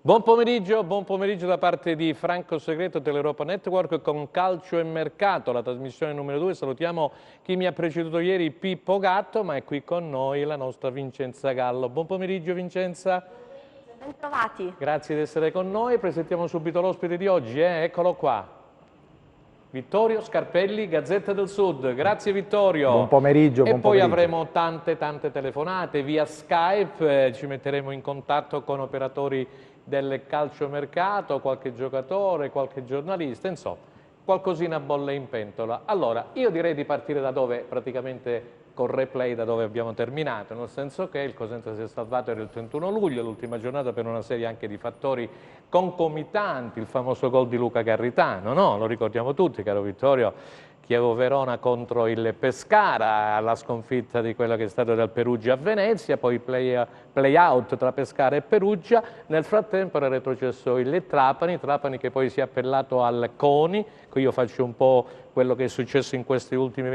Buon pomeriggio da parte di Franco Segreto dell'Europa Network con Calcio e Mercato, la trasmissione numero 2. Salutiamo chi mi ha preceduto ieri, Pippo Gatto, ma è qui con noi la nostra Vincenza Gallo. Buon pomeriggio Vincenza. Bentrovati. Grazie di essere con noi, presentiamo subito l'ospite di oggi, eccolo qua. Vittorio Scarpelli, Gazzetta del Sud. Grazie Vittorio. Buon pomeriggio. E poi avremo tante telefonate via Skype, ci metteremo in contatto con operatori del calciomercato, qualche giocatore, qualche giornalista, insomma, qualcosina bolle in pentola. Allora, io direi di partire da dove praticamente col replay da dove abbiamo terminato, nel senso che il Cosenza si è salvato era il 31 luglio, l'ultima giornata per una serie anche di fattori concomitanti, il famoso gol di Luca Garritano, no? Lo ricordiamo tutti, caro Vittorio, Chievo-Verona contro il Pescara, la sconfitta di quello che è stato del Perugia a Venezia, poi play-out tra Pescara e Perugia, nel frattempo era retrocesso il Trapani che poi si è appellato al CONI, qui io faccio un po' quello che è successo in questi ultimi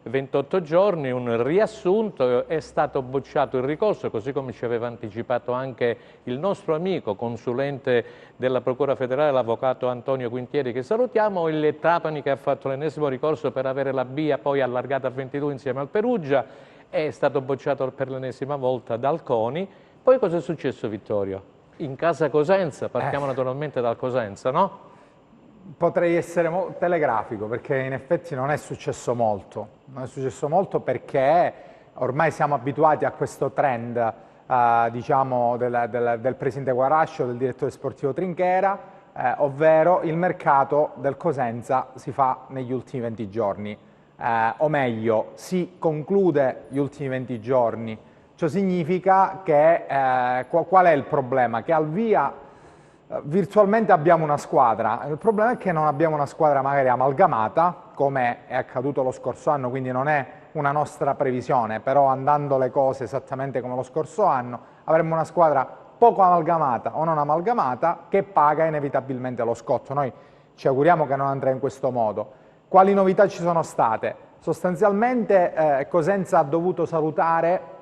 28 giorni, un riassunto, è stato bocciato il ricorso, così come ci aveva anticipato anche il nostro amico, consulente della Procura Federale, l'avvocato Antonio Quintieri, che salutiamo, il Trapani che ha fatto l'ennesimo ricorso per avere la BIA poi allargata a 22 insieme al Perugia, è stato bocciato per l'ennesima volta dal CONI. Poi cosa è successo, Vittorio? In casa Cosenza, partiamo naturalmente dal Cosenza, no? Potrei essere telegrafico perché in effetti non è successo molto. Non è successo molto perché ormai siamo abituati a questo trend diciamo del presidente Guarascio, del direttore sportivo Trinchera, ovvero il mercato del Cosenza si fa negli ultimi 20 giorni, o meglio si conclude gli ultimi 20 giorni. Ciò significa che qual è il problema? Che al via virtualmente abbiamo una squadra, il problema è che non abbiamo una squadra magari amalgamata, come è accaduto lo scorso anno, quindi non è una nostra previsione, però andando le cose esattamente come lo scorso anno, avremmo una squadra poco amalgamata o non amalgamata che paga inevitabilmente lo scotto. Noi ci auguriamo che non andrà in questo modo. Quali novità ci sono state? Sostanzialmente Cosenza ha dovuto salutare,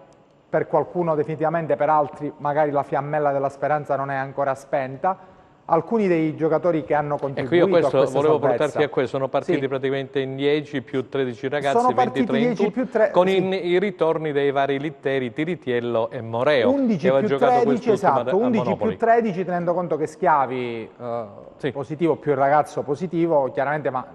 per qualcuno definitivamente, per altri magari la fiammella della speranza non è ancora spenta, alcuni dei giocatori che hanno contribuito ecco, io questo, a questa volevo salvezza. portarti a questo, sono partiti sì. praticamente in 10 più 13 ragazzi, sono 23 in tutto, con i ritorni dei vari Litteri, Tiritiello e Moreo, 11 che aveva più giocato 13, esatto, 11 più 13, tenendo conto che Schiavi positivo più il ragazzo positivo, chiaramente, ma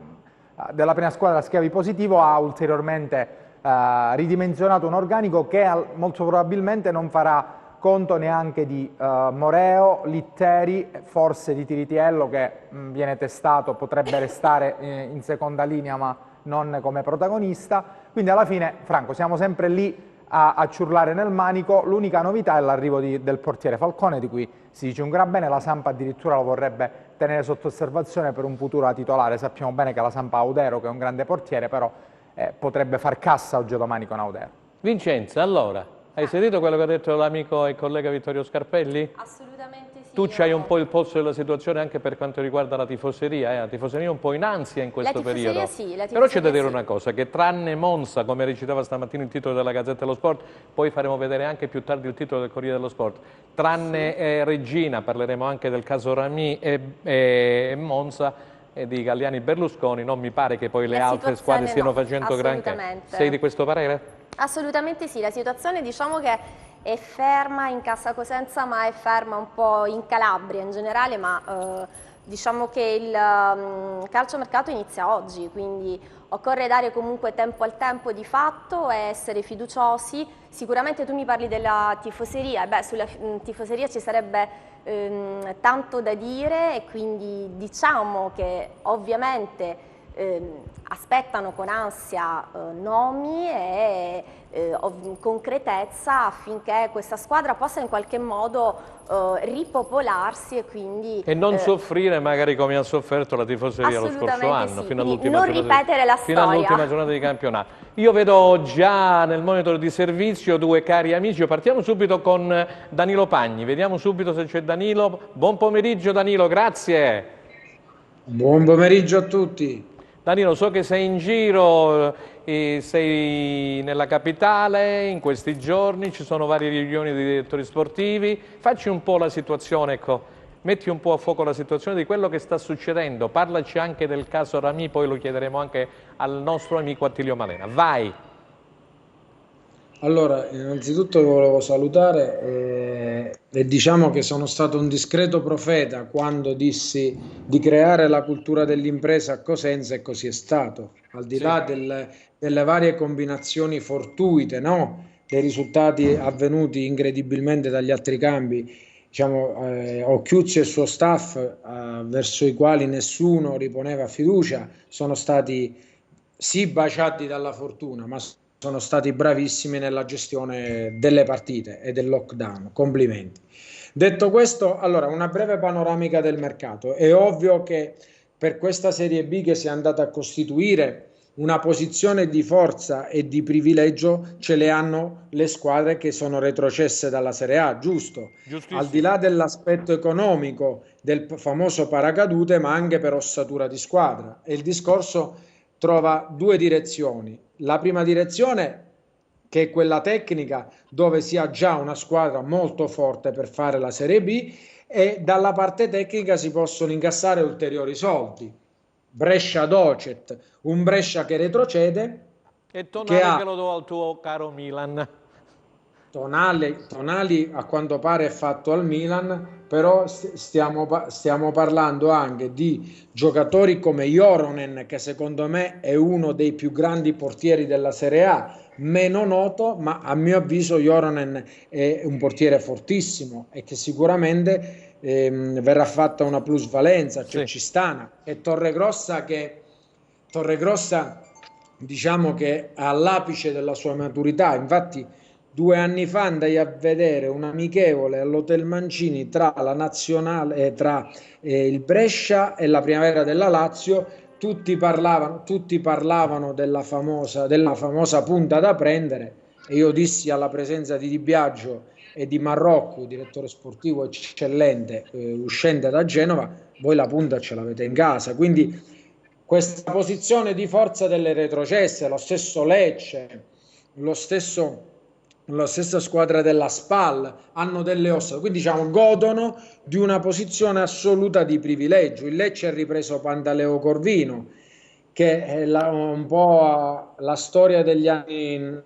della prima squadra Schiavi positivo ha ulteriormente ridimensionato un organico che molto probabilmente non farà conto neanche di Moreo, Litteri, forse di Tiritiello che viene testato, potrebbe restare in seconda linea ma non come protagonista, quindi alla fine, Franco, siamo sempre lì a ciurlare nel manico. L'unica novità è l'arrivo del portiere Falcone, di cui si dice un gran bene, la Samp addirittura lo vorrebbe tenere sotto osservazione per un futuro da titolare. Sappiamo bene che la Samp ha Audero, che è un grande portiere, però potrebbe far cassa oggi o domani con Audero. Vincenza, allora, hai sentito quello che ha detto l'amico e collega Vittorio Scarpelli? Assolutamente sì. Tu c'hai un po' il polso della situazione anche per quanto riguarda la tifoseria, la tifoseria è un po' in ansia in questo periodo. Sì, la però c'è da dire una cosa, che tranne Monza, come recitava stamattina il titolo della Gazzetta dello Sport, poi faremo vedere anche più tardi il titolo del Corriere dello Sport, tranne Regina, parleremo anche del caso Rami e Monza, e di Galliani Berlusconi, non mi pare che poi le altre squadre stiano facendo granché. Sei di questo parere? Assolutamente sì, la situazione diciamo che è ferma in Casa Cosenza, ma è ferma un po' in Calabria in generale, ma diciamo che il calciomercato inizia oggi, quindi occorre dare comunque tempo al tempo di fatto e essere fiduciosi. Sicuramente tu mi parli della tifoseria, sulla tifoseria ci sarebbe tanto da dire e quindi diciamo che ovviamente aspettano con ansia nomi e concretezza affinché questa squadra possa in qualche modo ripopolarsi e quindi non soffrire magari come ha sofferto la tifoseria lo scorso anno, sì, fino all'ultima non ripetere la storia, fino all'ultima giornata di campionato. Io vedo già nel monitor di servizio due cari amici. Partiamo subito con Danilo Pagni, vediamo subito se c'è Danilo. Buon pomeriggio Danilo, grazie. Buon pomeriggio a tutti. Danilo, so che sei in giro, sei nella capitale in questi giorni, ci sono varie riunioni di direttori sportivi. Facci un po' la situazione, ecco, metti un po' a fuoco la situazione di quello che sta succedendo. Parlaci anche del caso Rami, poi lo chiederemo anche al nostro amico Attilio Malena. Vai! Allora, innanzitutto volevo salutare e diciamo che sono stato un discreto profeta quando dissi di creare la cultura dell'impresa a Cosenza e così è stato. Al di là delle varie combinazioni fortuite, no? Dei risultati avvenuti incredibilmente dagli altri cambi, diciamo, Occhiuzzi e il suo staff, verso i quali nessuno riponeva fiducia, sono stati sì baciati dalla fortuna, ma sono stati bravissimi nella gestione delle partite e del lockdown. Complimenti. Detto questo, allora, una breve panoramica del mercato. È ovvio che per questa Serie B che si è andata a costituire una posizione di forza e di privilegio ce le hanno le squadre che sono retrocesse dalla Serie A, giusto? Al di là dell'aspetto economico del famoso paracadute, ma anche per ossatura di squadra. E il discorso trova due direzioni. La prima direzione, che è quella tecnica, dove si ha già una squadra molto forte per fare la Serie B, e dalla parte tecnica si possono incassare ulteriori soldi. Brescia-Docet, un Brescia che retrocede. E Tonali che lo do al tuo caro Milan. Tonali a quanto pare è fatto al Milan, però stiamo parlando anche di giocatori come Joronen, che secondo me è uno dei più grandi portieri della Serie A, meno noto, ma a mio avviso Joronen è un portiere fortissimo e che sicuramente verrà fatta una plusvalenza. C'è Cistana e Torregrossa diciamo che è all'apice della sua maturità. Infatti 2 anni fa andai a vedere un amichevole all'Hotel Mancini tra la nazionale, tra il Brescia e la Primavera della Lazio. Tutti parlavano della famosa punta da prendere, e io dissi alla presenza di Di Biagio e di Marrocco, direttore sportivo eccellente, uscente da Genova, voi la punta ce l'avete in casa. Quindi questa posizione di forza delle retrocesse, lo stesso Lecce, la stessa squadra della SPAL hanno delle ossa, quindi diciamo godono di una posizione assoluta di privilegio. Il Lecce ha ripreso Pantaleo Corvino, che è un po' la storia degli anni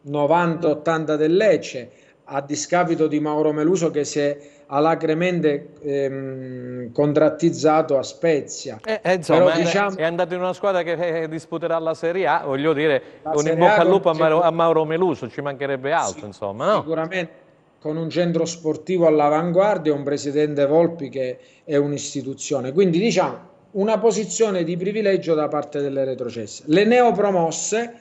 90-80 del Lecce, a discapito di Mauro Meluso che si è alacremente contrattizzato a Spezia. Insomma, però, diciamo, è andato in una squadra che disputerà la Serie A, voglio dire, un in bocca al lupo a Mauro Meluso, ci mancherebbe altro, insomma, no? Sicuramente, con un centro sportivo all'avanguardia, un presidente Volpi che è un'istituzione. Quindi diciamo una posizione di privilegio da parte delle retrocesse. Le neopromosse,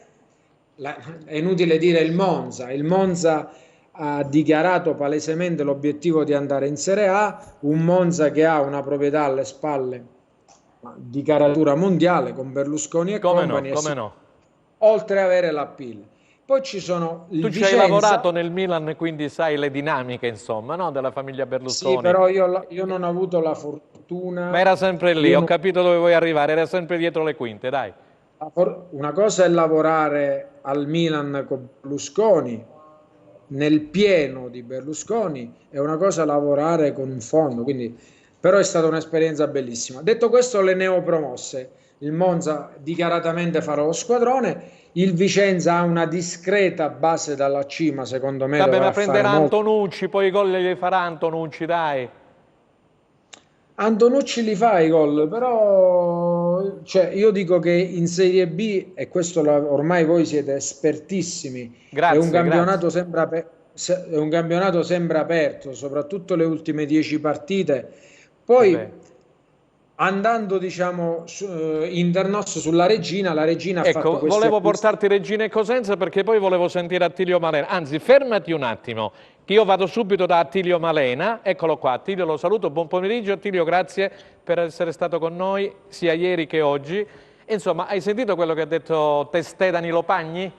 è inutile dire il Monza ha dichiarato palesemente l'obiettivo di andare in Serie A, un Monza che ha una proprietà alle spalle di caratura mondiale con Berlusconi e compagni, oltre ad avere l'appeal. Poi ci sono il Vicenza. Ci hai lavorato nel Milan, quindi sai le dinamiche, insomma, no? Della famiglia Berlusconi. Sì, però io non ho avuto la fortuna. Ma era sempre lì, ho capito dove vuoi arrivare, era sempre dietro le quinte, dai. Una cosa è lavorare al Milan con Berlusconi, nel pieno di Berlusconi, è una cosa lavorare con un fondo, quindi però è stata un'esperienza bellissima. Detto questo, le neopromosse, il Monza dichiaratamente farà lo squadrone, il Vicenza ha una discreta base dalla cima, secondo me. Vabbè, ma prenderà Antonucci, poi i gol li farà Antonucci, dai. Antonucci li fa i gol, però cioè, io dico che in Serie B, e questo ormai voi siete espertissimi, grazie, è un campionato sempre aperto, soprattutto le ultime 10 partite. Poi andando diciamo internos sulla Regina, la Regina ha fatto questi volevo portarti Regina e Cosenza perché poi volevo sentire Attilio Malena, anzi fermati un attimo, che io vado subito da Attilio Malena, eccolo qua, Attilio lo saluto, buon pomeriggio Attilio, grazie per essere stato con noi sia ieri che oggi. Insomma, hai sentito quello che ha detto testé Danilo Pagni?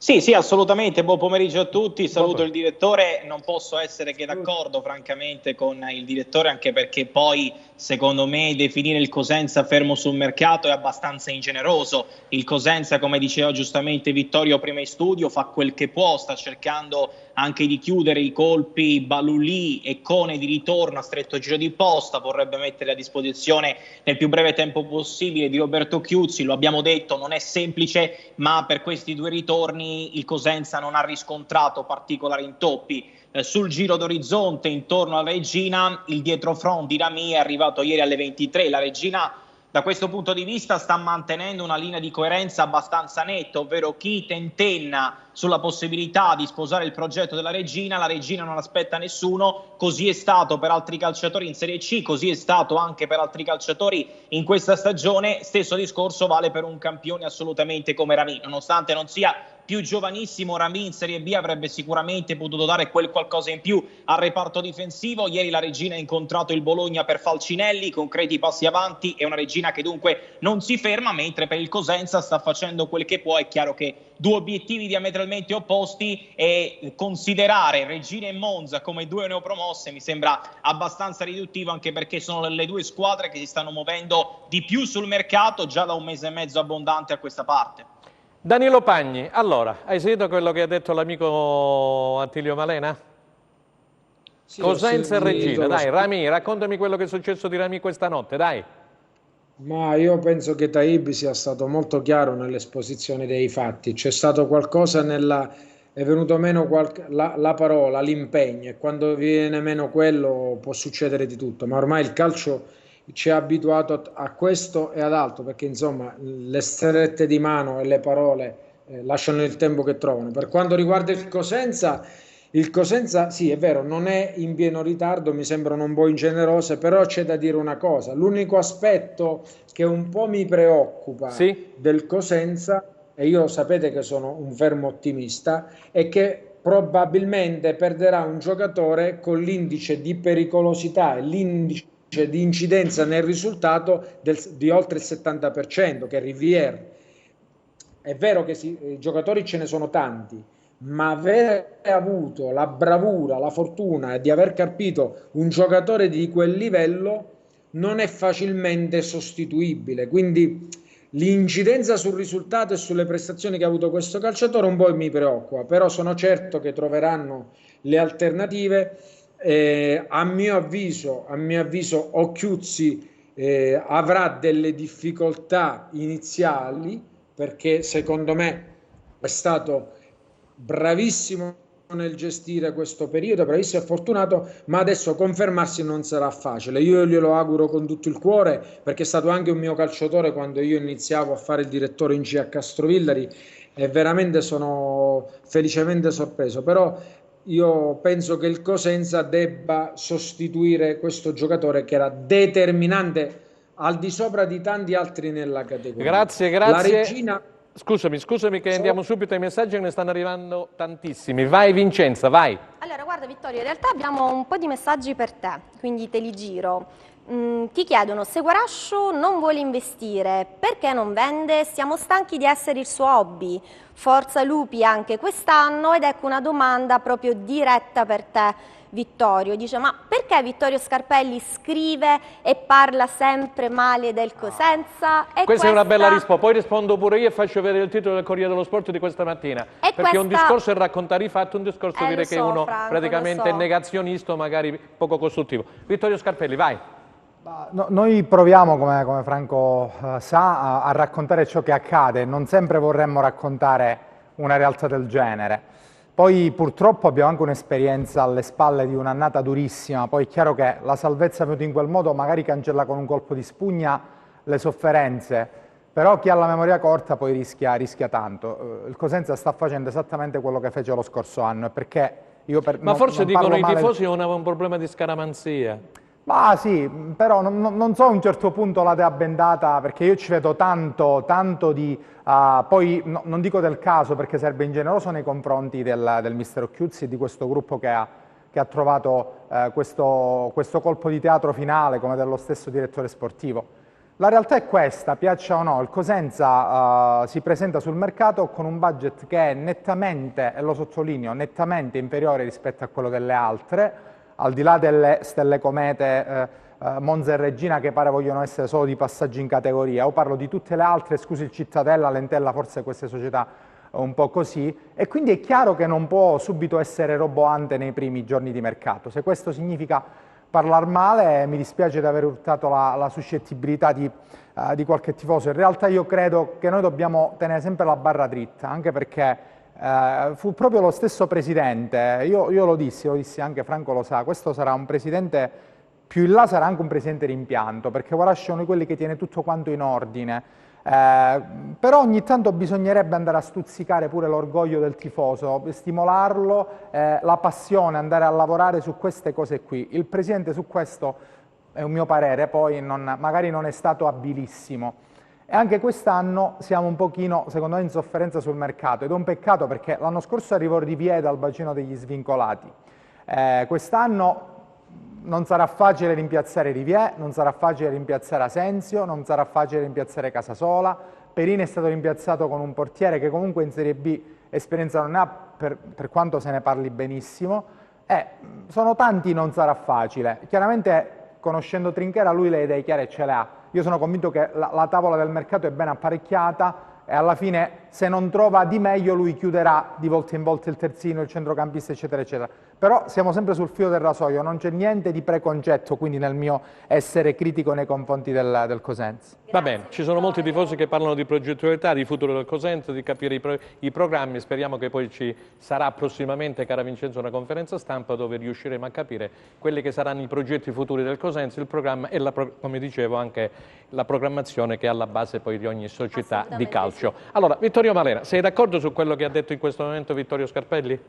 Sì, sì, assolutamente. Buon pomeriggio a tutti. Saluto il direttore. Non posso essere che d'accordo, francamente, con il direttore, anche perché poi, secondo me, definire il Cosenza fermo sul mercato è abbastanza ingeneroso. Il Cosenza, come diceva giustamente Vittorio prima in studio, fa quel che può, sta cercando anche di chiudere i colpi Balulì e Cone di ritorno a stretto giro di posta, vorrebbe mettere a disposizione nel più breve tempo possibile di Roberto Chiuzzi, lo abbiamo detto, non è semplice, ma per questi due ritorni il Cosenza non ha riscontrato particolari intoppi. Sul giro d'orizzonte intorno alla Regina, il dietrofront di Rami è arrivato ieri alle 23, la Regina da questo punto di vista sta mantenendo una linea di coerenza abbastanza netta, ovvero chi tentenna sulla possibilità di sposare il progetto della Regina, la Regina non aspetta nessuno, così è stato per altri calciatori in Serie C, così è stato anche per altri calciatori in questa stagione, stesso discorso vale per un campione assolutamente come Rami, nonostante non sia più giovanissimo, Rami in Serie B avrebbe sicuramente potuto dare quel qualcosa in più al reparto difensivo. Ieri la Regina ha incontrato il Bologna per Falcinelli, concreti passi avanti, è una Regina che dunque non si ferma, mentre per il Cosenza sta facendo quel che può. È chiaro che due obiettivi diametralmente opposti e considerare Regina e Monza come due neopromosse mi sembra abbastanza riduttivo, anche perché sono le due squadre che si stanno muovendo di più sul mercato già da un mese e mezzo abbondante a questa parte. Danilo Pagni, allora, hai sentito quello che ha detto l'amico Attilio Malena? Sì, Cosenza e Regina, dai, Rami, raccontami quello che è successo di Rami questa notte, dai. Ma io penso che Taib sia stato molto chiaro nell'esposizione dei fatti, c'è stato qualcosa è venuto meno la parola, l'impegno, e quando viene meno quello può succedere di tutto, ma ormai il calcio ci ha abituato a questo e ad altro, perché insomma le strette di mano e le parole lasciano il tempo che trovano. Per quanto riguarda il Cosenza sì, è vero, non è in pieno ritardo, mi sembrano un po' ingenerose, però c'è da dire una cosa, l'unico aspetto che un po' mi preoccupa del Cosenza, e io sapete che sono un fermo ottimista, è che probabilmente perderà un giocatore con l'indice di pericolosità e l'indice di incidenza nel risultato di oltre il 70%, che è Rivière. È vero che i giocatori ce ne sono tanti, ma aver avuto la bravura, la fortuna di aver capito un giocatore di quel livello non è facilmente sostituibile, quindi l'incidenza sul risultato e sulle prestazioni che ha avuto questo calciatore un po' mi preoccupa, però sono certo che troveranno le alternative. A mio avviso Occhiuzzi avrà delle difficoltà iniziali, perché secondo me è stato bravissimo nel gestire questo periodo, bravissimo e fortunato, ma adesso confermarsi non sarà facile. Io glielo auguro con tutto il cuore, perché è stato anche un mio calciatore quando io iniziavo a fare il direttore in C a Castrovillari, e veramente sono felicemente sorpreso, però io penso che il Cosenza debba sostituire questo giocatore che era determinante al di sopra di tanti altri nella categoria. Grazie. La Regina... Scusami che andiamo subito ai messaggi, che ne stanno arrivando tantissimi. Vai Vincenza, vai. Allora, guarda Vittorio, in realtà abbiamo un po' di messaggi per te, quindi te li giro. Ti chiedono se Guarascio non vuole investire, perché non vende? Siamo stanchi di essere il suo hobby. Forza Lupi anche quest'anno, ed ecco una domanda proprio diretta per te. Vittorio dice: ma perché Vittorio Scarpelli scrive e parla sempre male del Cosenza? Questa è una bella risposta, poi rispondo pure io e faccio vedere il titolo del Corriere dello Sport di questa mattina, perché un discorso è raccontare i fatti, un discorso è dire che uno Franco, praticamente è negazionista, magari poco costruttivo. Vittorio Scarpelli, vai. Noi proviamo, come Franco sa, a raccontare ciò che accade, non sempre vorremmo raccontare una realtà del genere. Poi purtroppo abbiamo anche un'esperienza alle spalle di un'annata durissima, poi è chiaro che la salvezza venuta in quel modo magari cancella con un colpo di spugna le sofferenze, però chi ha la memoria corta poi rischia tanto. Il Cosenza sta facendo esattamente quello che fece lo scorso anno, e perché Ma forse dicono i tifosi non avevano un problema di scaramanzia. Ma sì, però non so a un certo punto la dea bendata, perché io ci vedo tanto di... poi non dico del caso, perché sarebbe ingeneroso nei confronti del mister Occhiuzzi e di questo gruppo che ha trovato questo colpo di teatro finale, come dello stesso direttore sportivo. La realtà è questa, piaccia o no, il Cosenza si presenta sul mercato con un budget che è nettamente, e lo sottolineo, nettamente inferiore rispetto a quello delle altre, al di là delle stelle comete Monza e Regina che pare vogliono essere solo di passaggio in categoria, o parlo di tutte le altre, scusi il Cittadella, Lentella, forse queste società un po' così, e quindi è chiaro che non può subito essere roboante nei primi giorni di mercato. Se questo significa parlare male, mi dispiace di aver urtato la suscettibilità di qualche tifoso. In realtà io credo che noi dobbiamo tenere sempre la barra dritta, anche perché fu proprio lo stesso presidente, io lo dissi anche, Franco lo sa, questo sarà un presidente, più in là sarà anche un presidente rimpianto, perché Guarasci è uno di quelli che tiene tutto quanto in ordine. Però ogni tanto bisognerebbe andare a stuzzicare pure l'orgoglio del tifoso, stimolarlo, la passione, andare a lavorare su queste cose qui. Il Presidente su questo, è un mio parere, poi magari non è stato abilissimo. E anche quest'anno siamo un pochino, secondo me, in sofferenza sul mercato, ed è un peccato perché l'anno scorso arrivò Riviera dal bacino degli svincolati. Quest'anno non sarà facile rimpiazzare Rivière, non sarà facile rimpiazzare Asensio, non sarà facile rimpiazzare Casasola. Perini è stato rimpiazzato con un portiere che comunque in Serie B esperienza non ne ha, per quanto se ne parli benissimo. Sono tanti, non sarà facile. Chiaramente, conoscendo Trinchera, lui le idee chiare ce le ha. Io sono convinto che la tavola del mercato è ben apparecchiata e alla fine, se non trova di meglio, lui chiuderà di volta in volta il terzino, il centrocampista, eccetera, eccetera. Però siamo sempre sul filo del rasoio, non c'è niente di preconcetto, quindi nel mio essere critico nei confronti del Cosenza. Va bene, ci sono molti tifosi che parlano di progettualità, di futuro del Cosenza, di capire i programmi. Speriamo che poi ci sarà prossimamente, cara Vincenzo, una conferenza stampa dove riusciremo a capire quelli che saranno i progetti futuri del Cosenza, il programma e, come dicevo, anche la programmazione che è alla base poi di ogni società di calcio. Sì. Allora, Vittorio Malera, sei d'accordo su quello che ha detto in questo momento Vittorio Scarpelli?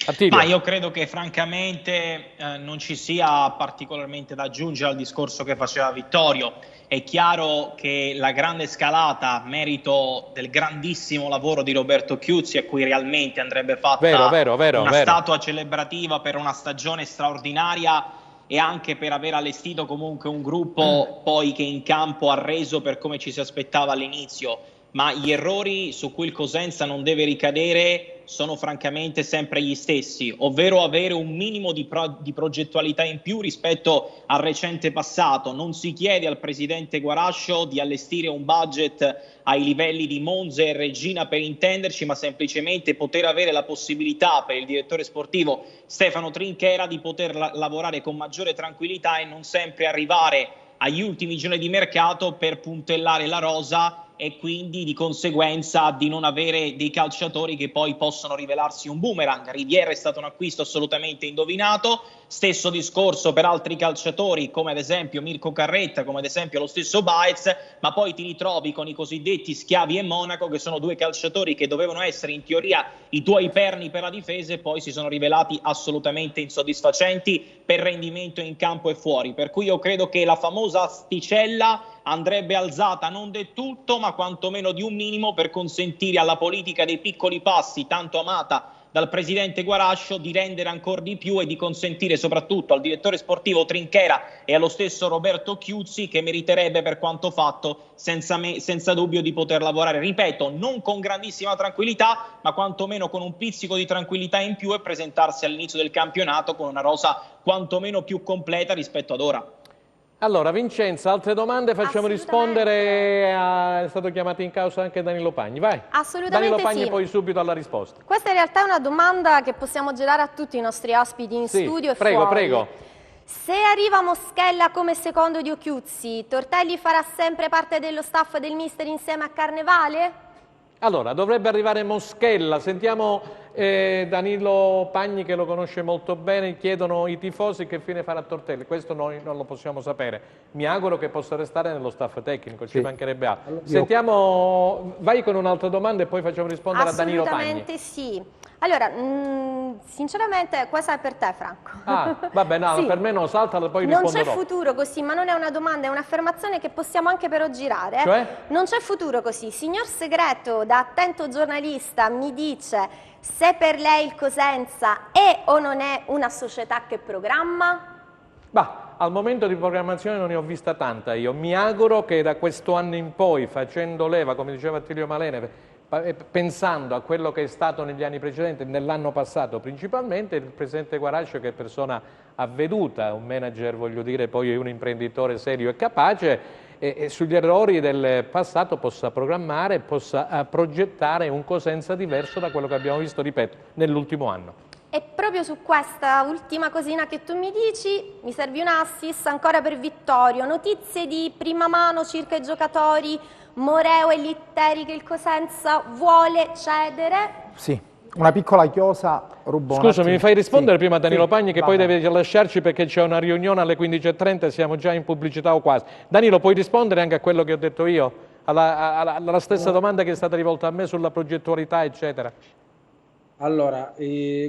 Attilio. Ma io credo che francamente non ci sia particolarmente da aggiungere al discorso che faceva Vittorio. È chiaro che la grande scalata, merito del grandissimo lavoro di Roberto Chiuzzi, a cui realmente andrebbe fatta una statua celebrativa per una stagione straordinaria e anche per aver allestito comunque un gruppo poi che in campo ha reso per come ci si aspettava all'inizio. Ma gli errori su cui il Cosenza non deve ricadere sono francamente sempre gli stessi, ovvero avere un minimo di progettualità in più rispetto al recente passato. Non si chiede al presidente Guarascio di allestire un budget ai livelli di Monza e Regina, per intenderci, ma semplicemente poter avere la possibilità per il direttore sportivo Stefano Trinchera di poter lavorare con maggiore tranquillità e non sempre arrivare agli ultimi giorni di mercato per puntellare la rosa e quindi di conseguenza di non avere dei calciatori che poi possono rivelarsi un boomerang. Riviera è stato un acquisto assolutamente indovinato, stesso discorso per altri calciatori come ad esempio Mirko Carretta, come ad esempio lo stesso Baez, ma poi ti ritrovi con i cosiddetti Schiavi e Monaco, che sono due calciatori che dovevano essere in teoria i tuoi perni per la difesa e poi si sono rivelati assolutamente insoddisfacenti per rendimento in campo e fuori. Per cui io credo che la famosa asticella andrebbe alzata non del tutto, ma quantomeno di un minimo, per consentire alla politica dei piccoli passi, tanto amata dal presidente Guarascio, di rendere ancora di più e di consentire soprattutto al direttore sportivo Trinchera e allo stesso Roberto Chiuzzi, che meriterebbe per quanto fatto senza dubbio di poter lavorare, ripeto, non con grandissima tranquillità, ma quantomeno con un pizzico di tranquillità in più, e presentarsi all'inizio del campionato con una rosa quantomeno più completa rispetto ad ora. Allora, Vincenza, altre domande? Facciamo rispondere è stato chiamato in causa anche Danilo Pagni. Vai. Assolutamente Danilo Pagni, sì. Poi subito alla risposta. Questa in realtà è una domanda che possiamo girare a tutti i nostri ospiti in studio e prego, fuori. Prego. Se arriva Moschella come secondo di Chiuzzi, Tortelli farà sempre parte dello staff del mister insieme a Carnevale? Allora, dovrebbe arrivare Moschella. Sentiamo Danilo Pagni, che lo conosce molto bene. Chiedono i tifosi che fine farà Tortelli. Questo noi non lo possiamo sapere. Mi auguro che possa restare nello staff tecnico, ci mancherebbe altro. Allora, sentiamo, vai con un'altra domanda e poi facciamo rispondere a Danilo Pagni. Assolutamente sì. Allora, sinceramente questa è per te, Franco. Vabbè, no, sì. Per me no, saltala, poi rispondo Non c'è dopo. Futuro così, ma non è una domanda, è un'affermazione che possiamo anche però girare. Cioè? Non c'è futuro così. Signor Segreto, da attento giornalista, mi dice se per lei il Cosenza è o non è una società che programma? al momento di programmazione non ne ho vista tanta io. Mi auguro che da questo anno in poi, facendo leva, come diceva Attilio Malene, pensando a quello che è stato negli anni precedenti, nell'anno passato principalmente, il presidente Guarascio, che è persona avveduta, un manager, voglio dire, poi è un imprenditore serio e capace, e sugli errori del passato possa programmare, possa progettare un Cosenza diverso da quello che abbiamo visto, ripeto, nell'ultimo anno. E proprio su questa ultima cosina che tu mi dici, mi servi un assist ancora per Vittorio. Notizie di prima mano circa i giocatori Moreo e Litteri che il Cosenza vuole cedere? Sì, una piccola chiosa, rubo. Scusami, mi fai rispondere prima Danilo Pagni, che poi bene. deve lasciarci perché c'è una riunione alle 15:30 e siamo già in pubblicità o quasi. Danilo, puoi rispondere anche a quello che ho detto io? Alla stessa domanda che è stata rivolta a me sulla progettualità, eccetera. Allora,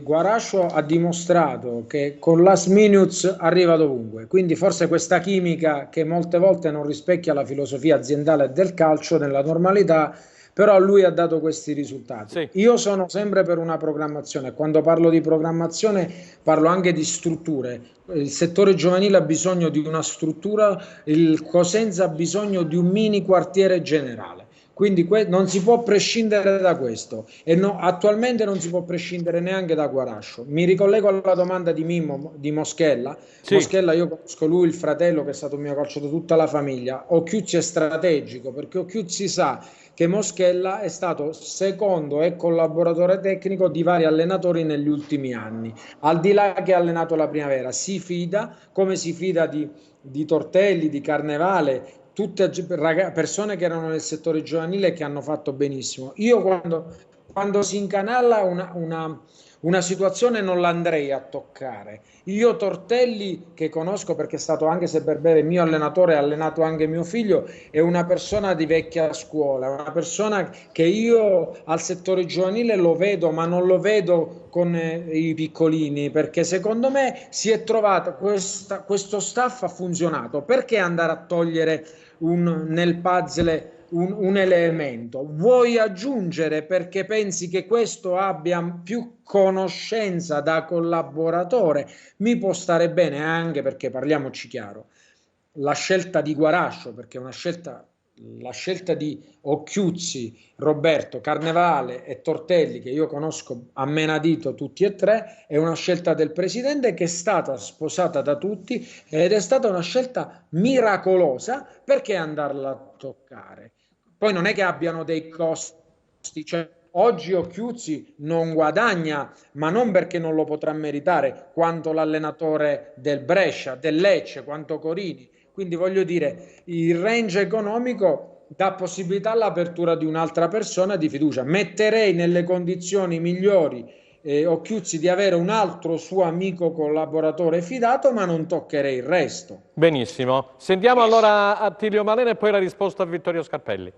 Guarascio ha dimostrato che con last minutes arriva dovunque, quindi forse questa chimica che molte volte non rispecchia la filosofia aziendale del calcio nella normalità, però lui ha dato questi risultati. Sì. Io sono sempre per una programmazione, quando parlo di programmazione parlo anche di strutture. Il settore giovanile ha bisogno di una struttura, il Cosenza ha bisogno di un mini quartiere generale. Quindi non si può prescindere da questo e attualmente non si può prescindere neanche da Guarascio. Mi ricollego alla domanda di Mimmo, di Moschella. Sì. Moschella, io conosco lui, il fratello che è stato mio calciatore tutta la famiglia. Occhiuzzi è strategico perché Occhiuzzi sa che Moschella è stato secondo e collaboratore tecnico di vari allenatori negli ultimi anni. Al di là che ha allenato la primavera, si fida, come si fida di Tortelli, di Carnevale, tutte persone che erano nel settore giovanile e che hanno fatto benissimo. Io quando si incanala una situazione non l'andrei a toccare. Io Tortelli, che conosco perché è stato, anche se per bene mio allenatore, ha allenato anche mio figlio, è una persona di vecchia scuola, una persona che io al settore giovanile lo vedo, ma non lo vedo con i piccolini, perché secondo me si è trovato questo staff ha funzionato. Perché andare a togliere nel puzzle un elemento? Vuoi aggiungere perché pensi che questo abbia più conoscenza da collaboratore? Mi può stare bene, anche perché, parliamoci chiaro, la scelta di Guarascio, perché è una scelta, la scelta di Occhiuzzi, Roberto, Carnevale e Tortelli, che io conosco a menadito tutti e tre, è una scelta del presidente che è stata sposata da tutti ed è stata una scelta miracolosa. Perché andarla a toccare? Poi non è che abbiano dei costi, cioè oggi Occhiuzzi non guadagna, ma non perché non lo potrà meritare, quanto l'allenatore del Brescia, del Lecce, quanto Corini. Quindi voglio dire, il range economico dà possibilità all'apertura di un'altra persona di fiducia. Metterei nelle condizioni migliori Occhiuzzi di avere un altro suo amico collaboratore fidato, ma non toccherei il resto. Benissimo. Sentiamo allora Attilio Malene e poi la risposta a Vittorio Scarpelli.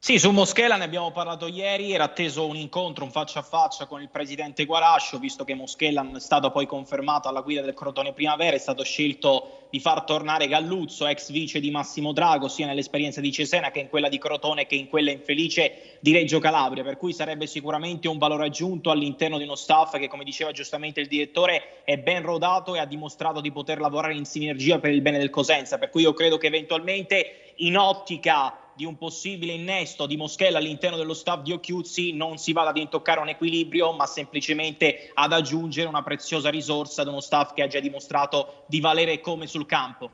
Sì, su Moschella ne abbiamo parlato ieri, era atteso un incontro, un faccia a faccia con il presidente Guarascio, visto che Moschella non è stato poi confermato alla guida del Crotone Primavera, è stato scelto di far tornare Galluzzo, ex vice di Massimo Drago, sia nell'esperienza di Cesena che in quella di Crotone che in quella infelice di Reggio Calabria, per cui sarebbe sicuramente un valore aggiunto all'interno di uno staff che, come diceva giustamente il direttore, è ben rodato e ha dimostrato di poter lavorare in sinergia per il bene del Cosenza, per cui io credo che eventualmente in ottica di un possibile innesto di Moschella all'interno dello staff di Occhiuzzi non si vada ad intoccare un equilibrio, ma semplicemente ad aggiungere una preziosa risorsa ad uno staff che ha già dimostrato di valere come sul campo.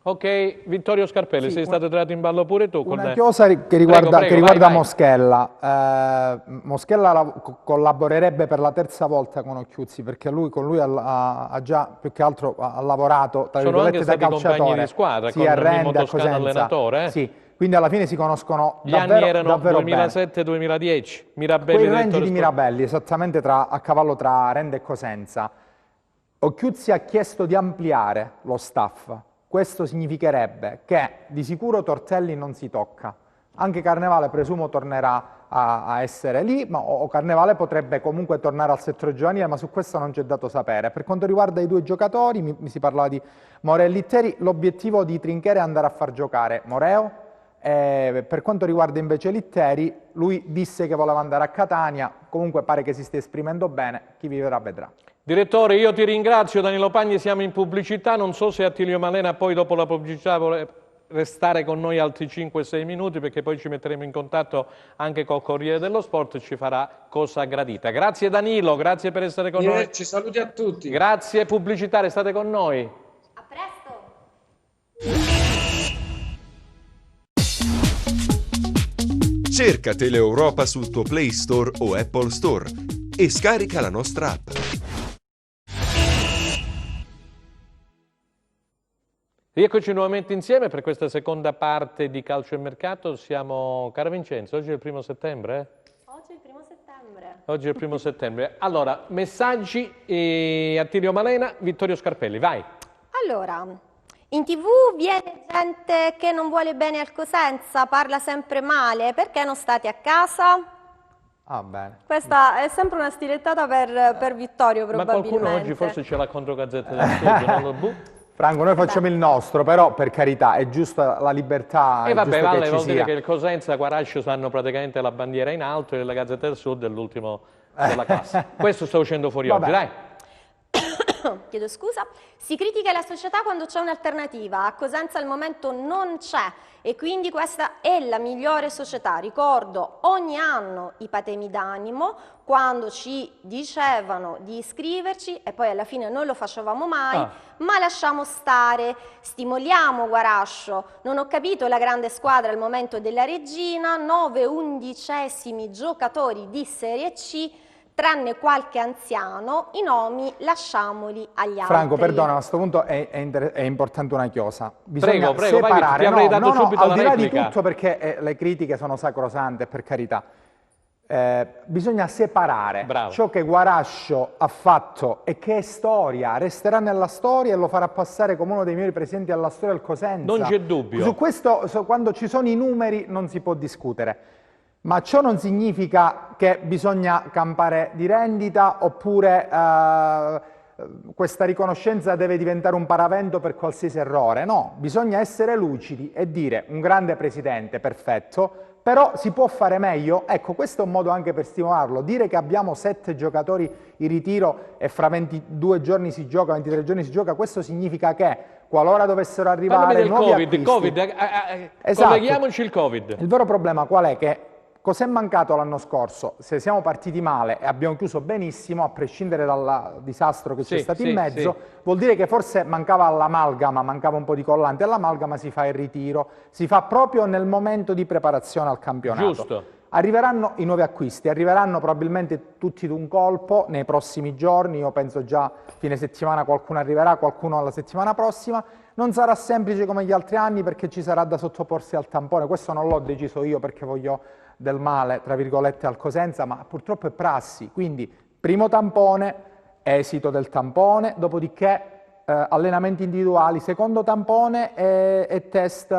Ok, Vittorio Scarpelli, Sì, sei stato tirato in ballo pure tu. Una chiosa che riguarda, vai. Moschella. Moschella collaborerebbe per la terza volta con Occhiuzzi, perché con lui ha già più che altro ha lavorato tra virgolette da calciatore. Compagni di squadra, sì, con a Rende, Mimmo a Toscano Cosenza. allenatore. Sì, quindi alla fine si conoscono Gli davvero, anni erano davvero 2007-2010, Mirabelli. Quei range di Mirabelli, esattamente a cavallo tra Rende e Cosenza. Occhiuzzi ha chiesto di ampliare lo staff. Questo significherebbe che di sicuro Tortelli non si tocca. Anche Carnevale presumo tornerà a essere lì, ma Carnevale potrebbe comunque tornare al settore giovanile, ma su questo non c'è dato sapere. Per quanto riguarda i due giocatori, mi si parlava di Moreo e Litteri, l'obiettivo di Trincheri è andare a far giocare Moreo. Per quanto riguarda invece Litteri, lui disse che voleva andare a Catania, comunque pare che si stia esprimendo bene, chi vivrà vedrà. Direttore, io ti ringrazio, Danilo Pagni, siamo in pubblicità, non so se Attilio Malena poi dopo la pubblicità vuole restare con noi altri 5-6 minuti perché poi ci metteremo in contatto anche col Corriere dello Sport e ci farà cosa gradita. Grazie Danilo, grazie per essere con noi. Ci saluti a tutti. Grazie pubblicità, restate con noi. A presto! Cerca Teleeuropa sul tuo Play Store o Apple Store e scarica la nostra app. Rieccoci nuovamente insieme per questa seconda parte di Calcio e Mercato. Siamo, caro Vincenzo, oggi è il 1° settembre? Oggi è il 1° settembre. Oggi è il 1° settembre. Allora, messaggi, Attilio Malena, Vittorio Scarpelli, vai. Allora, in TV viene gente che non vuole bene al Cosenza, parla sempre male, perché non state a casa? Ah, bene. Questa è sempre una stilettata per Vittorio, Ma probabilmente. qualcuno oggi forse ce l'ha contro Gazzetta dello Sport, non lo Franco, noi facciamo il nostro, però per carità è giusta la libertà. E vabbè, vale, vuol dire sia. che il Cosenza e Guarascio hanno praticamente la bandiera in alto e la Gazzetta del Sud è l'ultimo della classe. Questo sto uscendo fuori Vabbè. oggi, dai. Chiedo scusa, si critica la società quando c'è un'alternativa, a Cosenza al momento non c'è e quindi questa è la migliore società. Ricordo ogni anno i patemi d'animo quando ci dicevano di iscriverci e poi alla fine non lo facevamo mai, ma lasciamo stare, stimoliamo Guarascio. Non ho capito la grande squadra al momento della regina, 9 undicesimi giocatori di Serie C, tranne qualche anziano, i nomi lasciamoli agli altri. Franco, perdona, a questo punto è importante una chiosa. Bisogna Prego, vai, separare, ti avrei dato subito al la di là di replica. tutto, perché le critiche sono sacrosante, per carità. Bisogna separare ciò che Guarascio ha fatto e che è storia, resterà nella storia e lo farà passare come uno dei migliori presidenti alla storia del Cosenza. Non c'è dubbio. Su questo, quando ci sono i numeri, non si può discutere. Ma ciò non significa che bisogna campare di rendita oppure questa riconoscenza deve diventare un paravento per qualsiasi errore. No, bisogna essere lucidi e dire un grande presidente, perfetto, però si può fare meglio. Ecco, questo è un modo anche per stimolarlo. Dire che abbiamo 7 giocatori in ritiro e fra 22 giorni si gioca, 23 giorni si gioca, questo significa che qualora dovessero arrivare nuovi acquisti... Esatto. Colleghiamoci il Covid. Il vero problema qual è? Che cos'è mancato l'anno scorso? Se siamo partiti male e abbiamo chiuso benissimo, a prescindere dal disastro che c'è stato in mezzo, vuol dire che forse mancava l'amalgama, mancava un po' di collante. All'amalgama si fa il ritiro, si fa proprio nel momento di preparazione al campionato. Giusto. Arriveranno i nuovi acquisti, arriveranno probabilmente tutti d'un colpo nei prossimi giorni, io penso già fine settimana qualcuno arriverà, qualcuno la settimana prossima. Non sarà semplice come gli altri anni perché ci sarà da sottoporsi al tampone, questo non l'ho deciso io perché voglio del male, tra virgolette, al Cosenza, ma purtroppo è prassi. Quindi primo tampone, esito del tampone, dopodiché allenamenti individuali, secondo tampone e test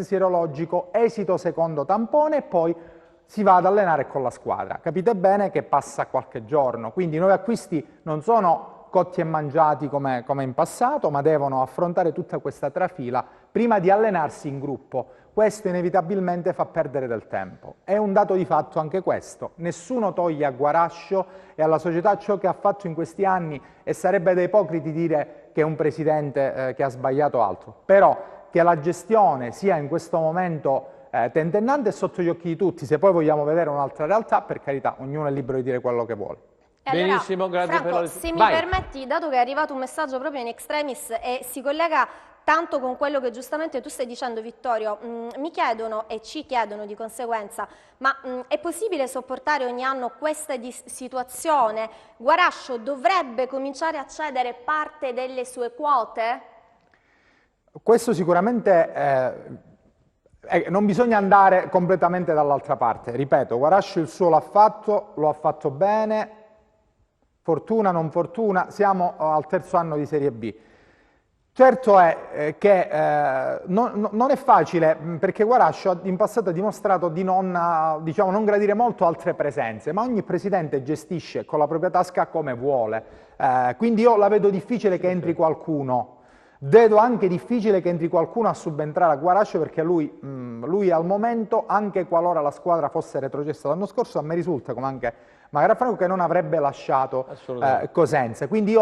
sierologico, esito secondo tampone e poi si va ad allenare con la squadra. Capite bene che passa qualche giorno, quindi i nuovi acquisti non sono cotti e mangiati come in passato, ma devono affrontare tutta questa trafila prima di allenarsi in gruppo. Questo inevitabilmente fa perdere del tempo. È un dato di fatto anche questo. Nessuno toglie a Guarascio e alla società ciò che ha fatto in questi anni e sarebbe da ipocriti dire che è un presidente che ha sbagliato altro. Però che la gestione sia in questo momento tentennante è sotto gli occhi di tutti. Se poi vogliamo vedere un'altra realtà, per carità, ognuno è libero di dire quello che vuole. Benissimo, allora, grazie Franco, per la... se mi permetti, dato che è arrivato un messaggio proprio in extremis e si collega tanto con quello che giustamente tu stai dicendo, Vittorio, mi chiedono e ci chiedono di conseguenza, ma è possibile sopportare ogni anno questa situazione? Guarascio dovrebbe cominciare a cedere parte delle sue quote? Questo sicuramente... non bisogna andare completamente dall'altra parte. Ripeto, Guarascio il suo lo ha fatto bene, fortuna, non fortuna, siamo al 3° anno di Serie B. Certo è che non è facile, perché Guarascio in passato ha dimostrato di non gradire molto altre presenze, ma ogni presidente gestisce con la propria tasca come vuole. Quindi io la vedo difficile che entri qualcuno. Vedo anche difficile che entri qualcuno a subentrare a Guaraci, perché lui al momento, anche qualora la squadra fosse retrocessa l'anno scorso, a me risulta, come anche magari a Franco, che non avrebbe lasciato Cosenza. Quindi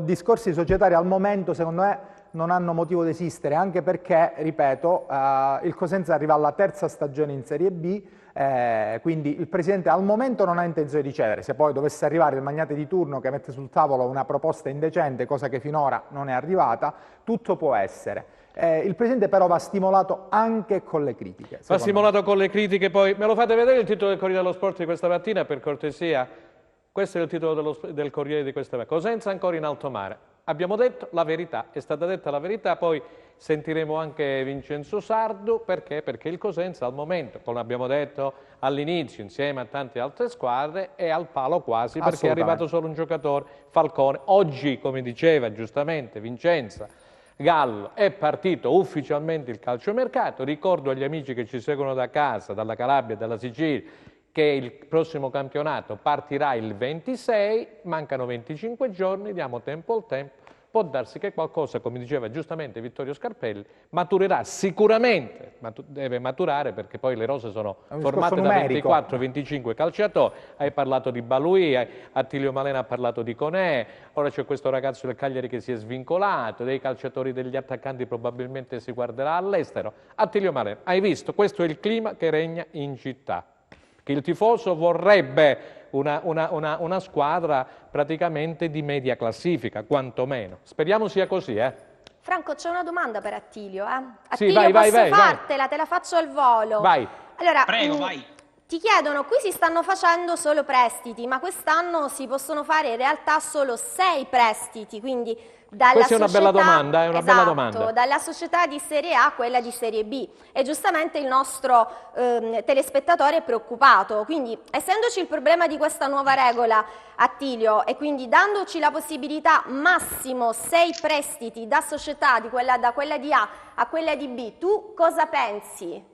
discorsi societari al momento secondo me non hanno motivo di esistere, anche perché, ripeto, il Cosenza arriva alla terza stagione in Serie B, quindi il presidente al momento non ha intenzione di cedere. Se poi dovesse arrivare il magnate di turno che mette sul tavolo una proposta indecente, cosa che finora non è arrivata, tutto può essere. Il presidente però va stimolato anche con le critiche. Va stimolato con le critiche, poi me lo fate vedere il titolo del Corriere dello Sport di questa mattina, per cortesia? Questo è il titolo del Corriere di questa mattina. Cosenza ancora in alto mare. Abbiamo detto la verità, è stata detta la verità, poi sentiremo anche Vincenzo Sardo, perché? Perché il Cosenza al momento, come abbiamo detto all'inizio, insieme a tante altre squadre, è al palo quasi, perché è arrivato solo un giocatore, Falcone. Oggi, come diceva giustamente Vincenzo Gallo, è partito ufficialmente il calciomercato. Ricordo agli amici che ci seguono da casa, dalla Calabria e dalla Sicilia, che il prossimo campionato partirà il 26, mancano 25 giorni, diamo tempo al tempo, può darsi che qualcosa, come diceva giustamente Vittorio Scarpelli, maturerà sicuramente, deve maturare, perché poi le rose sono formate da 24-25 calciatori. Hai parlato di Balui, Attilio Malena ha parlato di Conè, ora c'è questo ragazzo del Cagliari che si è svincolato, dei calciatori, degli attaccanti probabilmente si guarderà all'estero. Attilio Malena, hai visto, questo è il clima che regna in città. Che il tifoso vorrebbe una squadra praticamente di media classifica, quantomeno. Speriamo sia così, Franco, c'è una domanda per Attilio, Sì, Attilio, vai, posso fartela? Te la faccio al volo. Vai. Allora, prego, vai. Ti chiedono, qui si stanno facendo solo prestiti, ma quest'anno si possono fare in realtà solo 6 prestiti, quindi dalla Questa è una società, bella domanda, è una bella esatto, domanda. dalla società di Serie A a quella di Serie B. E giustamente il nostro telespettatore è preoccupato. Quindi, essendoci il problema di questa nuova regola, Attilio, e quindi dandoci la possibilità massimo 6 prestiti da società, da quella di A a quella di B, tu cosa pensi?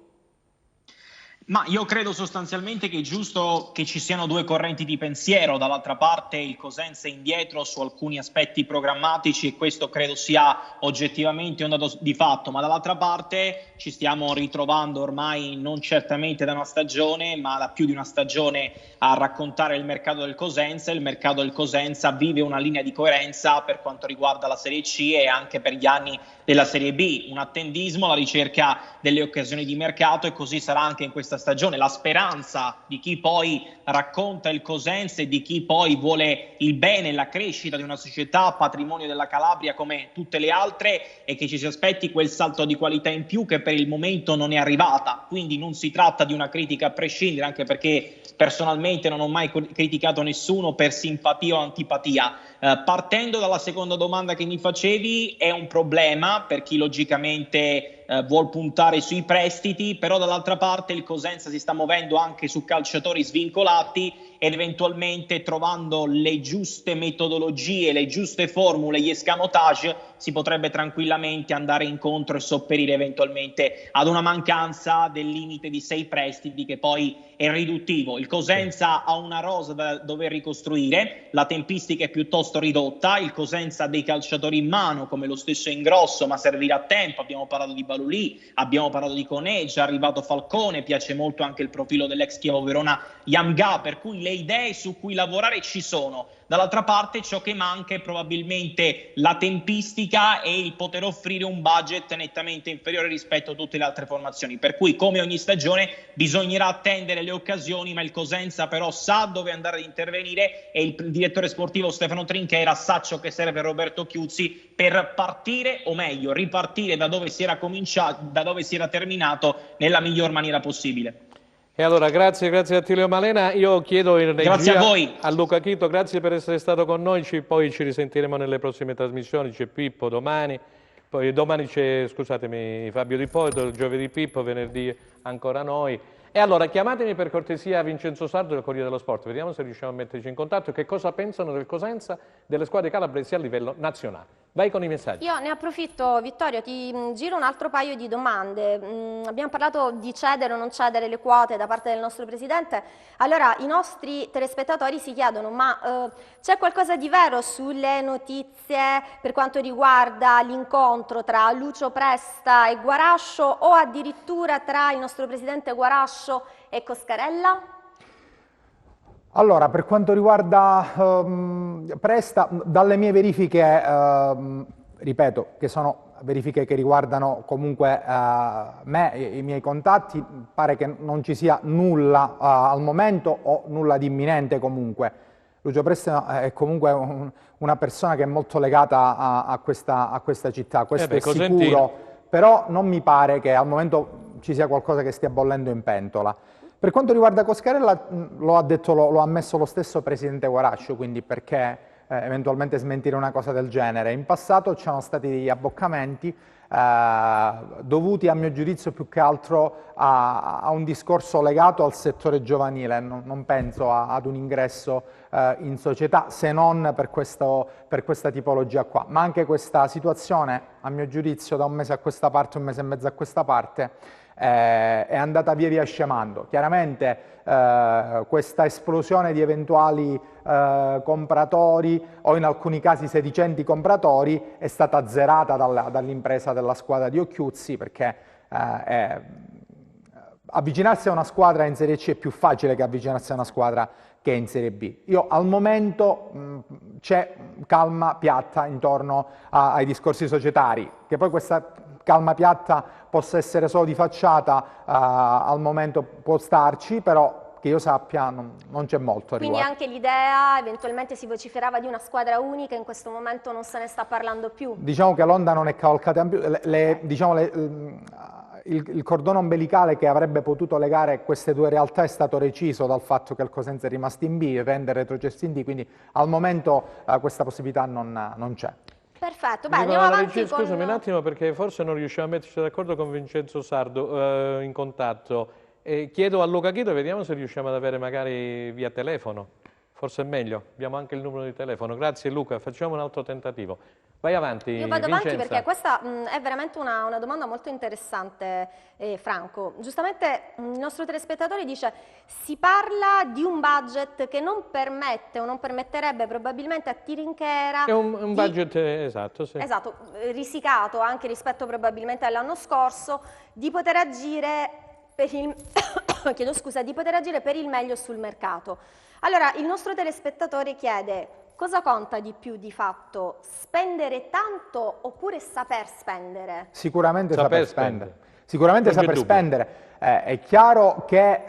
Ma io credo sostanzialmente che è giusto che ci siano due correnti di pensiero. Dall'altra parte il Cosenza è indietro su alcuni aspetti programmatici e questo credo sia oggettivamente un dato di fatto, ma dall'altra parte ci stiamo ritrovando ormai non certamente da una stagione, ma da più di una stagione a raccontare il mercato del Cosenza. Il mercato del Cosenza vive una linea di coerenza per quanto riguarda la Serie C e anche per gli anni della Serie B, un attendismo alla ricerca delle occasioni di mercato, e così sarà anche in questa stagione. La speranza di chi poi racconta il Cosenza e di chi poi vuole il bene e la crescita di una società patrimonio della Calabria come tutte le altre è che ci si aspetti quel salto di qualità in più che per il momento non è arrivata. Quindi non si tratta di una critica a prescindere, anche perché personalmente non ho mai criticato nessuno per simpatia o antipatia. Partendo dalla seconda domanda che mi facevi, è un problema per chi logicamente vuol puntare sui prestiti, però dall'altra parte il Cosenza si sta muovendo anche su calciatori svincolati ed eventualmente trovando le giuste metodologie, le giuste formule, gli escamotage, si potrebbe tranquillamente andare incontro e sopperire eventualmente ad una mancanza del limite di 6 prestiti che poi è riduttivo. Il Cosenza ha una rosa da dover ricostruire, la tempistica è piuttosto ridotta, il Cosenza ha dei calciatori in mano come lo stesso Ingrosso, ma servirà tempo. Abbiamo parlato di Balulì, abbiamo parlato di Conè, è già arrivato Falcone, piace molto anche il profilo dell'ex Chievo Verona Yamga, per cui le idee su cui lavorare ci sono. Dall'altra parte ciò che manca è probabilmente la tempistica e il poter offrire un budget nettamente inferiore rispetto a tutte le altre formazioni, per cui come ogni stagione bisognerà attendere le occasioni, ma il Cosenza però sa dove andare ad intervenire e il direttore sportivo Stefano Trinchera sa ciò che serve a Roberto Chiuzzi per partire, o meglio ripartire da dove si era cominciato, da dove si era terminato, nella miglior maniera possibile. E allora grazie a Attilio Malena, io chiedo in regia grazie a voi, a Luca Chito, grazie per essere stato con noi, poi ci risentiremo nelle prossime trasmissioni, c'è Pippo domani, poi domani c'è, scusatemi, Fabio Di Poeto, giovedì Pippo, venerdì ancora noi. E allora chiamatemi per cortesia Vincenzo Sardo del Corriere dello Sport, vediamo se riusciamo a metterci in contatto e che cosa pensano del Cosenza, delle squadre calabresi a livello nazionale. Vai con i messaggi. Io ne approfitto, Vittorio, ti giro un altro paio di domande. Abbiamo parlato di cedere o non cedere le quote da parte del nostro Presidente. Allora, i nostri telespettatori si chiedono, ma c'è qualcosa di vero sulle notizie per quanto riguarda l'incontro tra Lucio Presta e Guarascio o addirittura tra il nostro Presidente Guarascio e Coscarella? Allora, per quanto riguarda Presta, dalle mie verifiche, ripeto, che sono verifiche che riguardano comunque me e i miei contatti, pare che non ci sia nulla al momento o nulla di imminente comunque. Lucio Presta è comunque una persona che è molto legata a questa città, questo è sicuro, però non mi pare che al momento ci sia qualcosa che stia bollendo in pentola. Per quanto riguarda Coscarella, lo ha ammesso lo stesso Presidente Guarascio, quindi perché eventualmente smentire una cosa del genere? In passato c'erano stati degli abboccamenti dovuti a mio giudizio più che altro a un discorso legato al settore giovanile, non penso ad un ingresso in società se non per questa tipologia qua, ma anche questa situazione a mio giudizio da un mese a questa parte, un mese e mezzo a questa parte è andata via via scemando. Chiaramente questa esplosione di eventuali compratori o in alcuni casi sedicenti compratori è stata azzerata dall'impresa della squadra di Occhiuzzi, perché avvicinarsi a una squadra in Serie C è più facile che avvicinarsi a una squadra che è in Serie B. Io al momento c'è calma piatta intorno ai discorsi societari, che poi questa calma piatta possa essere solo di facciata, al momento può starci, però che io sappia non c'è molto a Quindi riguardo. anche l'idea, eventualmente si vociferava di una squadra unica, in questo momento non se ne sta parlando più. Diciamo che l'onda non è cavalcata in più, il cordone ombelicale che avrebbe potuto legare queste due realtà è stato reciso dal fatto che il Cosenza è rimasto in B e Rende è retrocesso in D, quindi al momento questa possibilità non c'è. Perfetto, beh, andiamo avanti con... Scusami un attimo perché forse non riusciamo a metterci d'accordo con Vincenzo Sardo in contatto. Chiedo a Luca Chito, vediamo se riusciamo ad avere magari via telefono. Forse è meglio, abbiamo anche il numero di telefono. Grazie Luca, facciamo un altro tentativo. Vai avanti, Io vado Vincenza. avanti perché questa è veramente una domanda molto interessante, Franco. Giustamente il nostro telespettatore dice: si parla di un budget che non permette o non permetterebbe probabilmente a Tirinchera... È un budget, esatto, sì. Esatto, risicato anche rispetto probabilmente all'anno scorso, di poter agire per il... chiedo scusa, di poter agire per il meglio sul mercato. Allora, il nostro telespettatore chiede: cosa conta di più di fatto? Spendere tanto oppure saper spendere? Sicuramente saper spendere. Sicuramente saper spendere. È chiaro che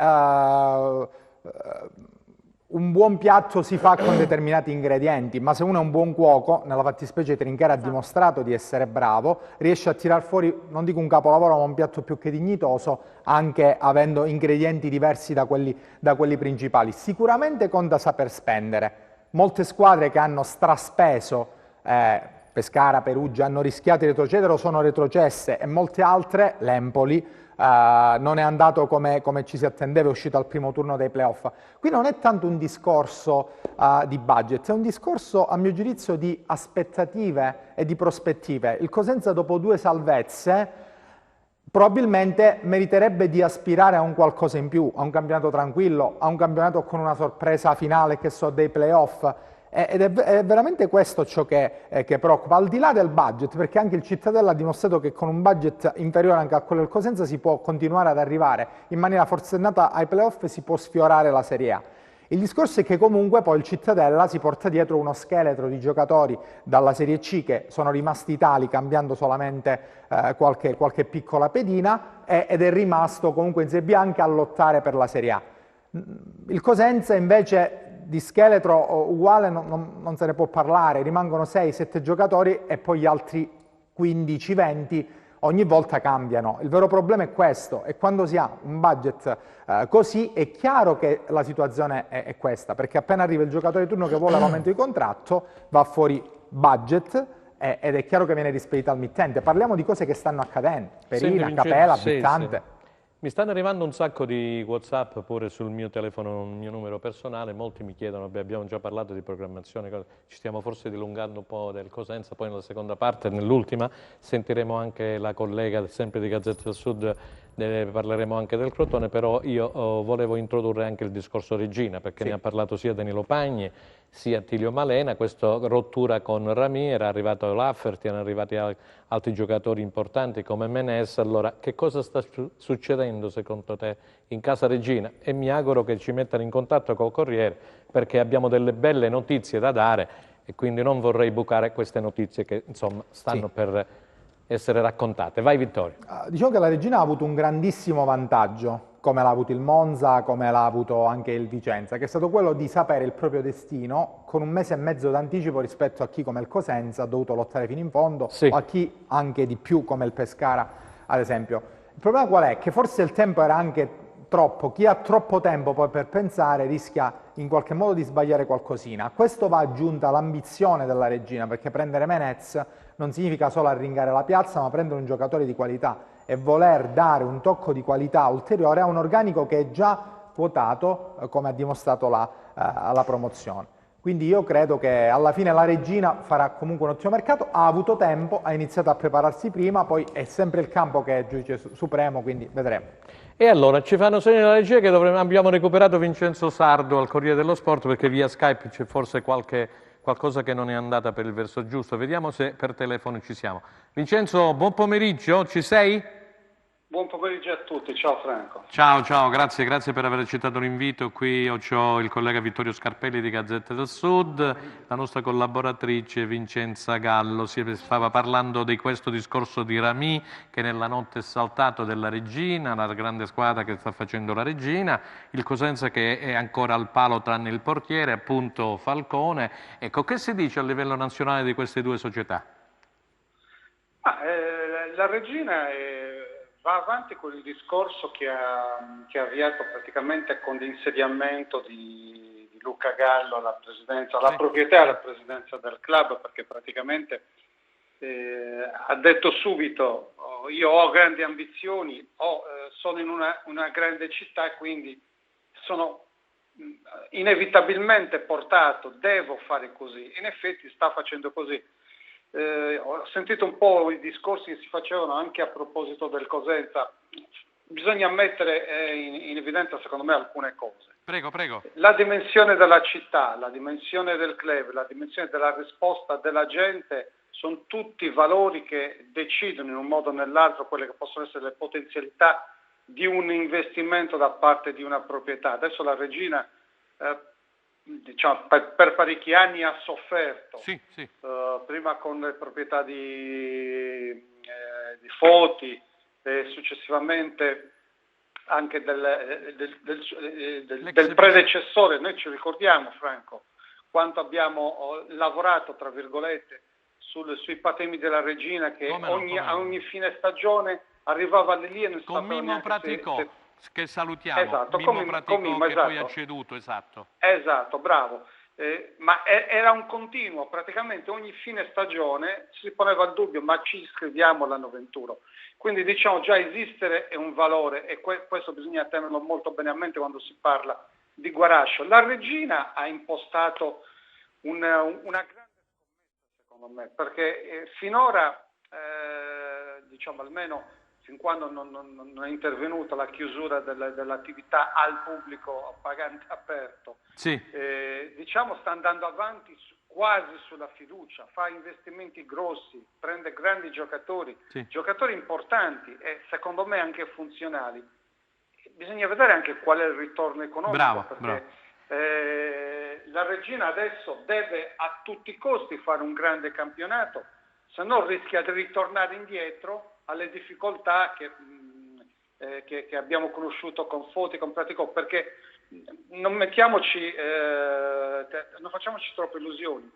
un buon piatto si fa con determinati ingredienti, ma se uno è un buon cuoco, nella fattispecie Trinchera ha dimostrato di essere bravo, riesce a tirar fuori, non dico un capolavoro, ma un piatto più che dignitoso, anche avendo ingredienti diversi da quelli principali. Sicuramente conta saper spendere. Molte squadre che hanno straspeso, Pescara, Perugia, hanno rischiato di retrocedere o sono retrocesse, e molte altre, l'Empoli, non è andato come ci si attendeva, è uscito al primo turno dei playoff. Qui non è tanto un discorso di budget, è un discorso a mio giudizio di aspettative e di prospettive. Il Cosenza dopo 2 salvezze probabilmente meriterebbe di aspirare a un qualcosa in più, a un campionato tranquillo, a un campionato con una sorpresa finale, che so, dei playoff. Ed è veramente questo ciò che preoccupa, al di là del budget, perché anche il Cittadella ha dimostrato che con un budget inferiore anche a quello del Cosenza si può continuare ad arrivare in maniera forsennata ai playoff e si può sfiorare la Serie A. Il discorso è che comunque poi il Cittadella si porta dietro uno scheletro di giocatori dalla Serie C che sono rimasti tali, cambiando solamente qualche piccola pedina, ed è rimasto comunque in Serie B anche a lottare per la Serie A. Il Cosenza invece di scheletro uguale non se ne può parlare, rimangono 6-7 giocatori e poi gli altri 15-20 ogni volta cambiano. Il vero problema è questo, e quando si ha un budget così è chiaro che la situazione è questa, perché appena arriva il giocatore di turno che vuole l'aumento di contratto va fuori budget ed è chiaro che viene rispedita al mittente. Parliamo di cose che stanno accadendo, Perina, Capela, Bittante. Mi stanno arrivando un sacco di WhatsApp pure sul mio telefono, il mio numero personale, molti mi chiedono, abbiamo già parlato di programmazione, ci stiamo forse dilungando un po' del Cosenza, poi nella seconda parte, nell'ultima, sentiremo anche la collega sempre di Gazzetta del Sud, parleremo anche del Crotone, però io volevo introdurre anche il discorso Regina, perché ne ha parlato sia Danilo Pagni, sia Attilio Malena, questa rottura con Ramier, è arrivato Lafferty, erano arrivati altri giocatori importanti come Menes. Allora, che cosa sta succedendo secondo te in casa Regina? E mi auguro che ci mettano in contatto col Corriere, perché abbiamo delle belle notizie da dare e quindi non vorrei bucare queste notizie che insomma stanno per essere raccontate. Vai Vittorio. Diciamo che la Regina ha avuto un grandissimo vantaggio, come l'ha avuto il Monza, come l'ha avuto anche il Vicenza, che è stato quello di sapere il proprio destino con 1 mese e mezzo d'anticipo rispetto a chi come il Cosenza ha dovuto lottare fino in fondo, o a chi anche di più come il Pescara, ad esempio. Il problema qual è? Che forse il tempo era anche troppo, chi ha troppo tempo poi per pensare rischia in qualche modo di sbagliare qualcosina. A questo va aggiunta l'ambizione della Regina, perché prendere Menez non significa solo arringare la piazza, ma prendere un giocatore di qualità e voler dare un tocco di qualità ulteriore a un organico che è già quotato, come ha dimostrato la promozione. Quindi io credo che alla fine la Regina farà comunque un ottimo mercato, ha avuto tempo, ha iniziato a prepararsi prima, poi è sempre il campo che è giudice supremo, quindi vedremo. E allora ci fanno segno la regia che abbiamo recuperato Vincenzo Sardo al Corriere dello Sport, perché via Skype c'è forse qualcosa che non è andata per il verso giusto. Vediamo se per telefono ci siamo. Vincenzo, buon pomeriggio, ci sei? Buon pomeriggio a tutti, ciao Franco. Ciao, grazie per aver accettato l'invito. Qui ho il collega Vittorio Scarpelli di Gazzetta del Sud, la nostra collaboratrice Vincenza Gallo. Si stava parlando di questo discorso di Rami che nella notte è saltato della Regina, la grande squadra che sta facendo la Regina, il Cosenza che è ancora al palo tranne il portiere, appunto Falcone. Ecco, che si dice a livello nazionale di queste due società? La Regina va avanti con il discorso che ha avviato praticamente con l'insediamento di Luca Gallo alla presidenza, alla proprietà e alla presidenza del club, perché praticamente ha detto subito io ho grandi ambizioni, sono in una grande città e quindi sono inevitabilmente portato, devo fare così. In effetti sta facendo così. Ho sentito un po' i discorsi che si facevano anche a proposito del Cosenza. Bisogna mettere in evidenza secondo me alcune cose. Prego. La dimensione della città, la dimensione del club, la dimensione della risposta della gente sono tutti valori che decidono in un modo o nell'altro quelle che possono essere le potenzialità di un investimento da parte di una proprietà. Adesso la Regina diciamo, per parecchi anni ha sofferto, prima con le proprietà di Foti e successivamente anche del predecessore. Noi ci ricordiamo, Franco, quanto abbiamo lavorato, tra virgolette, sui patemi della Regina, che a ogni fine stagione arrivava lì e non con Mimmo Praticò, che salutiamo, esatto, Mimmo Praticò che esatto. poi ha ceduto, esatto, bravo, ma era un continuo, praticamente ogni fine stagione si poneva il dubbio, ma ci iscriviamo all'anno 21, quindi diciamo già esistere è un valore e questo bisogna tenerlo molto bene a mente quando si parla di Guarascio. La Regina ha impostato una grande scommessa secondo me, perché finora diciamo almeno fin quando non è intervenuta la chiusura dell'attività al pubblico pagante aperto, diciamo sta andando avanti quasi sulla fiducia, fa investimenti grossi, prende grandi giocatori, giocatori importanti e secondo me anche funzionali. Bisogna vedere anche qual è il ritorno economico, perché la Regina adesso deve a tutti i costi fare un grande campionato, se no rischia di ritornare indietro alle difficoltà che abbiamo conosciuto con Foti, con Praticò, perché non facciamoci troppe illusioni.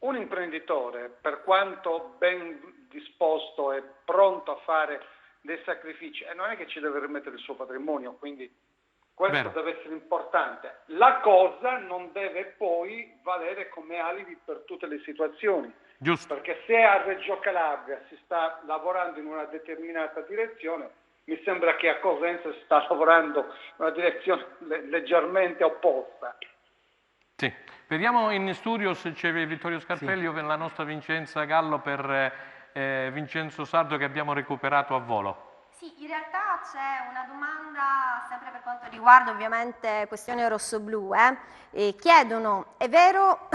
Un imprenditore, per quanto ben disposto e pronto a fare dei sacrifici, non è che ci deve rimettere il suo patrimonio, quindi questo deve essere importante. La cosa non deve poi valere come alibi per tutte le situazioni. Giusto. Perché se a Reggio Calabria si sta lavorando in una determinata direzione, mi sembra che a Cosenza si sta lavorando in una direzione leggermente opposta. Sì. Vediamo in studio se c'è Vittorio Scarpelli o la nostra Vincenza Gallo per Vincenzo Sardo che abbiamo recuperato a volo. Sì, in realtà c'è una domanda sempre per quanto riguarda ovviamente questione rossoblu. Chiedono, è vero,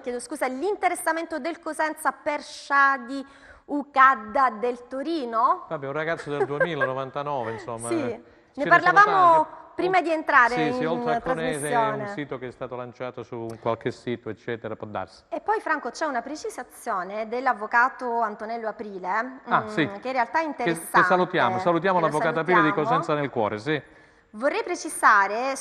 chiedo scusa, l'interessamento del Cosenza per Shadi Ukadda del Torino? Vabbè, un ragazzo del 2000, 99, insomma. Sì, ne parlavamo prima di entrare in oltre a Conese è un trasmissione. sito che è stato lanciato su qualche sito, eccetera, può darsi. E poi Franco c'è una precisazione dell'avvocato Antonello Aprile, Sì. che in realtà è interessante. Che salutiamo l'avvocato Aprile di Cosenza nel cuore, sì. Vorrei precisare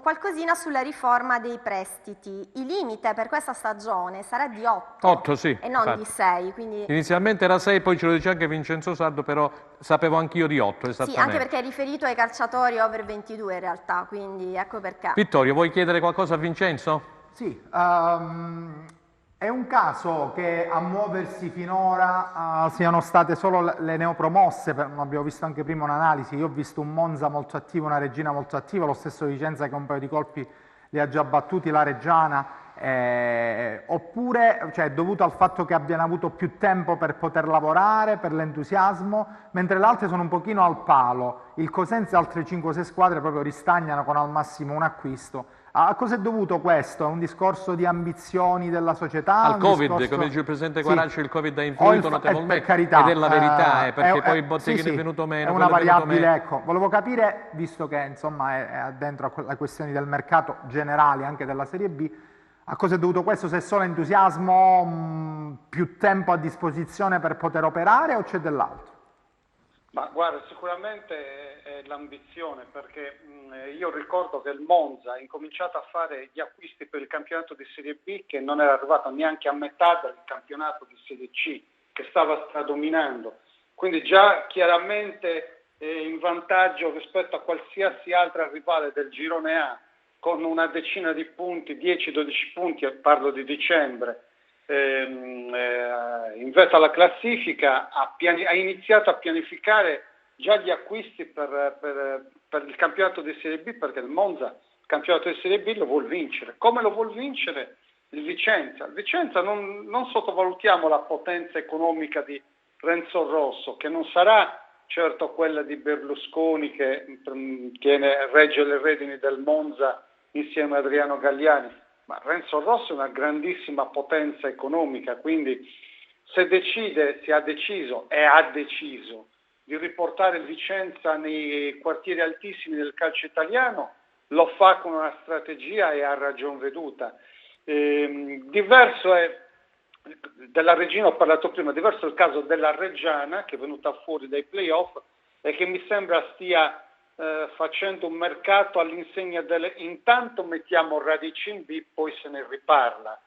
qualcosina sulla riforma dei prestiti. Il limite per questa stagione sarà di 8, 8 sì, e non infatti. di 6. Quindi... Inizialmente era 6, poi ce lo dice anche Vincenzo Sardo, però sapevo anch'io di 8, esattamente. Sì, anche perché è riferito ai calciatori over 22 in realtà, quindi ecco perché. Vittorio, vuoi chiedere qualcosa a Vincenzo? Sì, è un caso che a muoversi finora siano state solo le neopromosse, abbiamo visto anche prima un'analisi, io ho visto un Monza molto attivo, una Regina molto attiva, lo stesso Vicenza che un paio di colpi li ha già battuti, la Reggiana, oppure cioè, è dovuto al fatto che abbiano avuto più tempo per poter lavorare, per l'entusiasmo, mentre le altre sono un pochino al palo, il Cosenza e altre 5-6 squadre proprio ristagnano con al massimo un acquisto. A cosa è dovuto questo? È un discorso di ambizioni della società? Al Covid, come dice il Presidente Guaraccio, il Covid ha influito notevolmente, per carità, ed è la verità, perché poi Botteghin è venuto meno. È una variabile, ecco. Volevo capire, visto che insomma è dentro a questioni del mercato generali, anche della Serie B, a cosa è dovuto questo? Se è solo entusiasmo, più tempo a disposizione per poter operare o c'è dell'altro? Ma guarda, sicuramente è l'ambizione, perché io ricordo che il Monza ha incominciato a fare gli acquisti per il campionato di Serie B che non era arrivato neanche a metà del campionato di Serie C, che stava stradominando. Quindi già chiaramente in vantaggio rispetto a qualsiasi altra rivale del girone A, con una decina di punti, 10-12 punti, parlo di dicembre, in vetta alla classifica, ha iniziato a pianificare già gli acquisti per il campionato di Serie B, perché il Monza il campionato di Serie B lo vuol vincere. Come lo vuol vincere? Il Vicenza. Il Vicenza non sottovalutiamo la potenza economica di Renzo Rosso, che non sarà certo quella di Berlusconi che regge le redini del Monza insieme a Adriano Galliani, ma Renzo Rosso è una grandissima potenza economica, quindi se ha deciso di riportare il Vicenza nei quartieri altissimi del calcio italiano, lo fa con una strategia e a ragion veduta. Diverso è della Regina, ho parlato prima, diverso è il caso della Reggiana, che è venuta fuori dai playoff e che mi sembra stia facendo un mercato all'insegna delle intanto mettiamo radici in B, poi se ne riparla.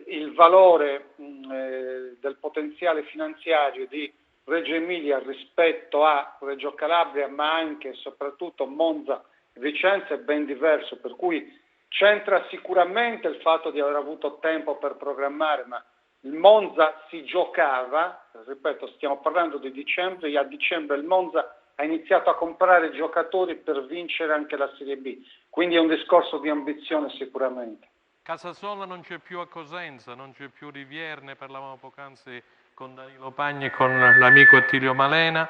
Il valore del potenziale finanziario di Reggio Emilia rispetto a Reggio Calabria, ma anche e soprattutto Monza e Vicenza è ben diverso, per cui c'entra sicuramente il fatto di aver avuto tempo per programmare, ma il Monza si giocava, ripeto, stiamo parlando di dicembre, e a dicembre il Monza ha iniziato a comprare giocatori per vincere anche la Serie B, quindi è un discorso di ambizione sicuramente. Casasola non c'è più a Cosenza, non c'è più Rivière, ne parlavamo poc'anzi con Danilo Pagni e con l'amico Attilio Malena,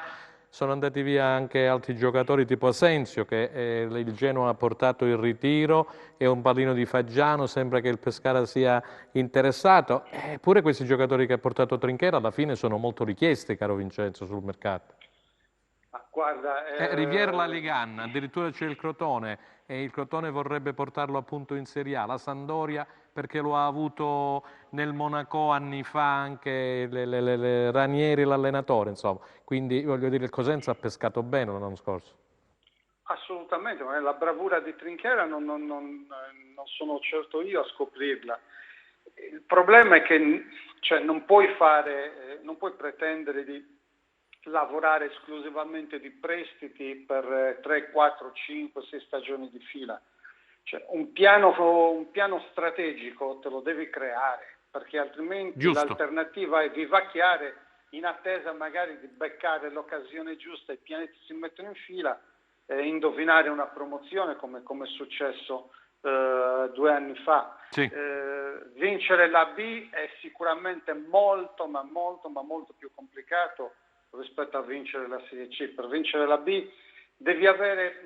sono andati via anche altri giocatori tipo Asensio che il Genoa ha portato in ritiro, e un pallino di Faggiano, sembra che il Pescara sia interessato, eppure questi giocatori che ha portato Trinchera alla fine sono molto richiesti, caro Vincenzo, sul mercato. Guarda, Rivière la Ligan, addirittura c'è il Crotone e il Crotone vorrebbe portarlo appunto in Serie A, la Sampdoria perché lo ha avuto nel Monaco anni fa anche Ranieri l'allenatore, insomma, quindi voglio dire il Cosenza ha pescato bene l'anno scorso. Assolutamente, ma la bravura di Trinchera non sono certo io a scoprirla. Il problema è che non puoi pretendere di lavorare esclusivamente di prestiti per 3, 4, 5, 6 stagioni di fila. Un piano strategico te lo devi creare, perché altrimenti Giusto. l'alternativa è vivacchiare in attesa magari di beccare l'occasione giusta, i pianetti si mettono in fila e indovinare una promozione come è successo 2 anni fa. Sì. Vincere la B è sicuramente molto più complicato rispetto a vincere la Serie C. Per vincere la B devi avere,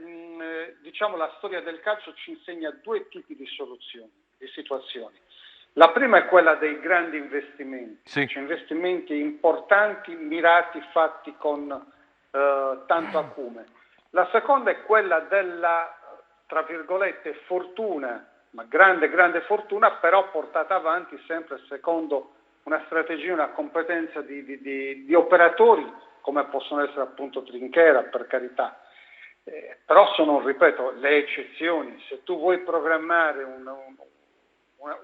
diciamo, la storia del calcio ci insegna 2 tipi di soluzioni, di situazioni. La prima è quella dei grandi investimenti, sì. Cioè investimenti importanti, mirati, fatti con tanto acume. La seconda è quella della, tra virgolette, fortuna, ma grande fortuna, però portata avanti sempre secondo una strategia, una competenza di operatori, come possono essere appunto Trinchera, per carità. Però sono, ripeto, le eccezioni. Se tu vuoi programmare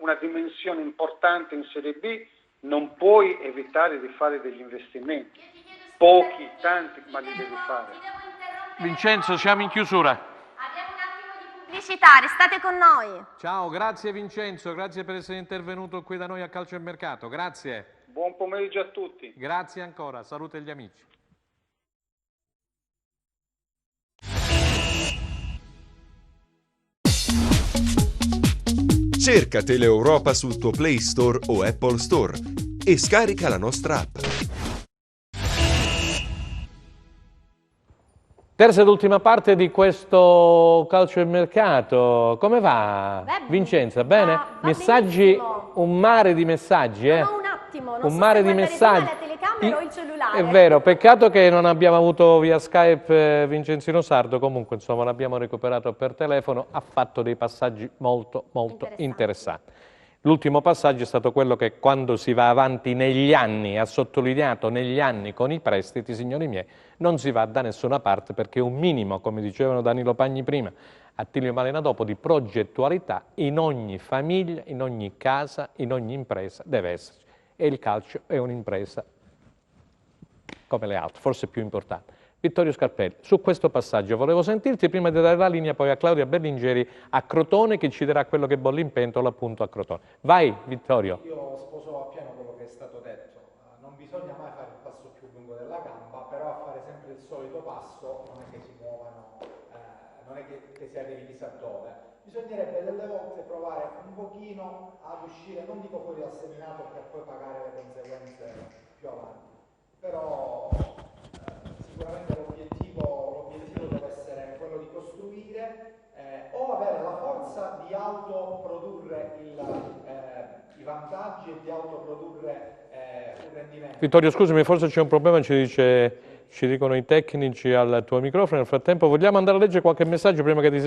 una dimensione importante in Serie B, non puoi evitare di fare degli investimenti. Pochi, tanti, ma li devi fare. Vincenzo, siamo in chiusura. Abbiamo un attimo di pubblicità, restate con noi. Ciao, grazie Vincenzo, grazie per essere intervenuto qui da noi a Calcio e Mercato, grazie. Buon pomeriggio a tutti. Grazie ancora, salute gli amici. Cerca Teleeuropa sul tuo Play Store o Apple Store e scarica la nostra app. Terza ed ultima parte di questo Calcio e Mercato. Come va? Vincenza, bene? Va Messaggi, benissimo. un mare di messaggi, No, un attimo, non un so mare se di guardare messaggi. prima la telecamera o il cellulare. È vero, peccato che non abbiamo avuto via Skype Vincenzino Sardo, comunque insomma l'abbiamo recuperato per telefono, ha fatto dei passaggi molto interessanti. L'ultimo passaggio è stato quello che quando si va avanti negli anni, ha sottolineato negli anni con i prestiti, signori miei, non si va da nessuna parte perché un minimo, come dicevano Danilo Pagni prima, Attilio Malena dopo, di progettualità in ogni famiglia, in ogni casa, in ogni impresa deve esserci. E il calcio è un'impresa come le altre, forse più importante. Vittorio Scarpelli, su questo passaggio volevo sentirti prima di dare la linea poi a Claudia Berlingeri a Crotone che ci darà quello che bolle in pentola appunto a Crotone. Vai Vittorio. Io sposo appieno quello che è stato detto, non bisogna mai fare il passo più lungo della gamba, però a fare sempre il solito passo non è che si muovano, non è che si arrivi chissà dove. Bisognerebbe delle volte provare un pochino ad uscire, non dico fuori dal seminato per poi pagare le conseguenze più avanti, però sicuramente l'obiettivo deve essere quello di costruire o avere la forza di autoprodurre i vantaggi e di autoprodurre un rendimento. Vittorio, scusami, forse c'è un problema, ci dicono i tecnici al tuo microfono. Nel frattempo vogliamo andare a leggere qualche messaggio prima che ti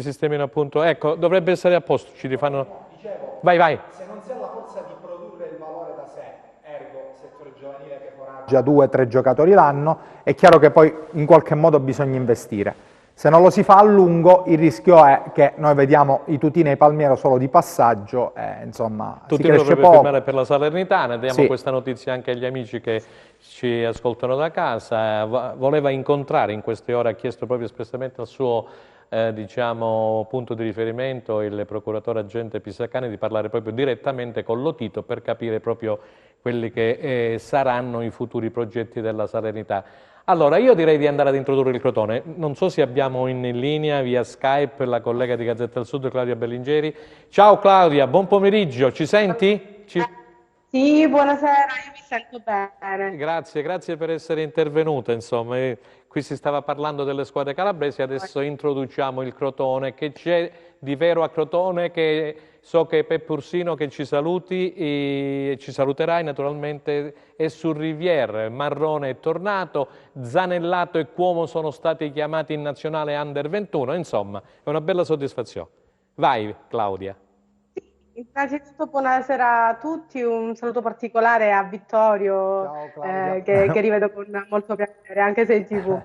sistemino appunto. Ecco, dovrebbe essere a posto, ci rifanno. No, dicevo, Vai. se non si ha la forza di produrre il valore da sé, ergo settore giovanile che foraggia 2 o 3 giocatori l'anno, è chiaro che poi in qualche modo bisogna investire. Se non lo si fa a lungo, il rischio è che noi vediamo i tutini e i Palmiero solo di passaggio, insomma, si cresce dovrebbe poco. firmare per la Salernitana, diamo Sì. questa notizia anche agli amici che ci ascoltano da casa. Voleva incontrare in queste ore, ha chiesto proprio espressamente al suo punto di riferimento, il procuratore agente Pisacane, di parlare proprio direttamente con Lotito per capire proprio quelli che saranno i futuri progetti della Salernità. Allora, io direi di andare ad introdurre il Crotone. Non so se abbiamo in linea via Skype la collega di Gazzetta del Sud, Claudia Berlingeri. Ciao Claudia, buon pomeriggio, ci senti? Sì, buonasera, io vi sento bene. Grazie per essere intervenuta, insomma. Qui si stava parlando delle squadre calabresi, adesso introduciamo il Crotone. Che c'è di vero a Crotone? Che so che Peppe Ursino che ci saluti, e ci saluterai naturalmente, è sul Rivière. Marrone è tornato, Zanellato e Cuomo sono stati chiamati in nazionale Under 21, insomma è una bella soddisfazione. Vai Claudia. Innanzitutto buonasera a tutti, un saluto particolare a Vittorio. Ciao, che rivedo con molto piacere, anche se in TV.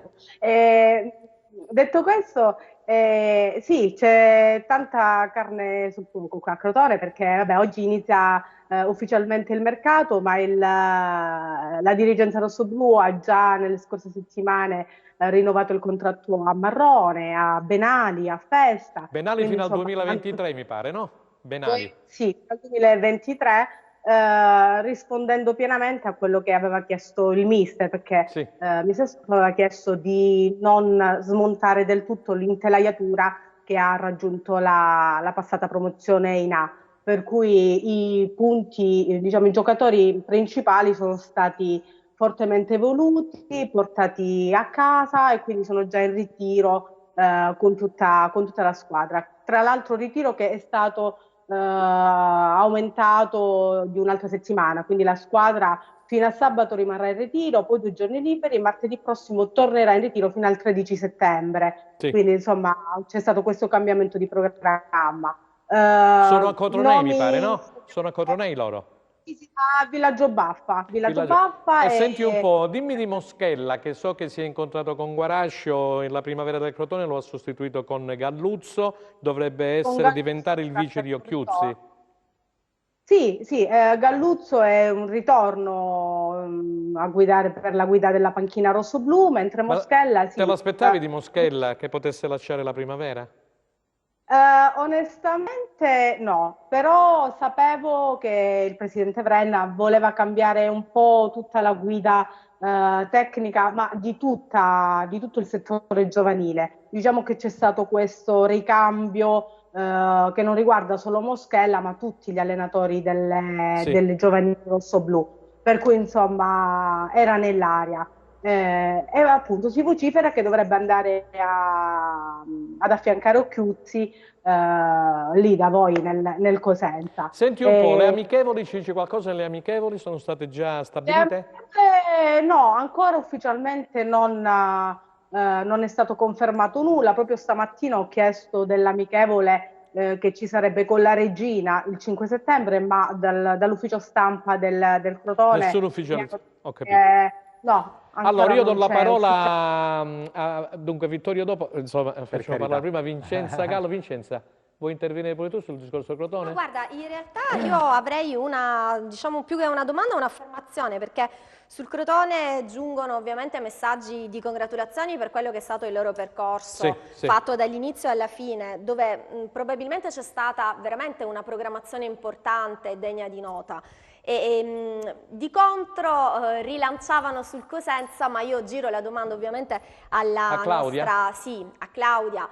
Detto questo, sì, c'è tanta carne sul fuoco qua a Crotone perché vabbè, oggi inizia ufficialmente il mercato, ma la dirigenza rossoblù ha già nelle scorse settimane rinnovato il contratto a Marrone, a Benali, a Festa. Benali Quindi, fino al insomma, 2023 mi pare, no? Benali. Sì, dal 2023 rispondendo pienamente a quello che aveva chiesto il mister, perché Sì. mister aveva chiesto di non smontare del tutto l'intelaiatura che ha raggiunto la passata promozione in A, per cui i punti, diciamo, i giocatori principali sono stati fortemente evoluti, portati a casa e quindi sono già in ritiro con tutta la squadra. Tra l'altro ritiro che è stato aumentato di un'altra settimana, quindi la squadra fino a sabato rimarrà in ritiro, poi 2 giorni liberi e martedì prossimo tornerà in ritiro fino al 13 settembre. Sì. Quindi insomma c'è stato questo cambiamento di programma. Sono a Cotronei, mi nomi- pare, no? Sono a Cotronei loro. A Villaggio Baffa. E senti un po', dimmi di Moschella, che so che si è incontrato con Guarascio in la primavera del Crotone, lo ha sostituito con Galluzzo, dovrebbe diventare il vice di Occhiuzzi. Sì, Galluzzo è un ritorno a guidare per la guida della panchina rossoblu, mentre Moschella te lo aspettavi di Moschella che potesse lasciare la primavera? Onestamente no, però sapevo che il presidente Vrenna voleva cambiare un po' tutta la guida tecnica, ma di tutto il settore giovanile. Diciamo che c'è stato questo ricambio che non riguarda solo Moschella, ma tutti gli allenatori delle giovanili rossoblu, per cui insomma era nell'aria. E appunto si vocifera che dovrebbe andare ad affiancare Occhiuzzi lì da voi nel Cosenza. Senti un po', le amichevoli, ci dici qualcosa? Le amichevoli sono state già stabilite? No, ancora ufficialmente non è stato confermato nulla. Proprio stamattina ho chiesto dell'amichevole che ci sarebbe con la Regina il 5 settembre, ma dall'ufficio stampa del Crotone... Nessun ufficiale, ho capito. No, allora io do la parola dunque Vittorio dopo, insomma facciamo parlare prima Vincenza Gallo. Vincenza, vuoi intervenire pure tu sul discorso Crotone? No, guarda, in realtà io avrei diciamo più che una domanda, un'affermazione, perché sul Crotone giungono ovviamente messaggi di congratulazioni per quello che è stato il loro percorso fatto dall'inizio alla fine, dove probabilmente c'è stata veramente una programmazione importante e degna di nota. Di contro rilanciavano sul Cosenza, ma io giro la domanda ovviamente alla nostra, a Claudia.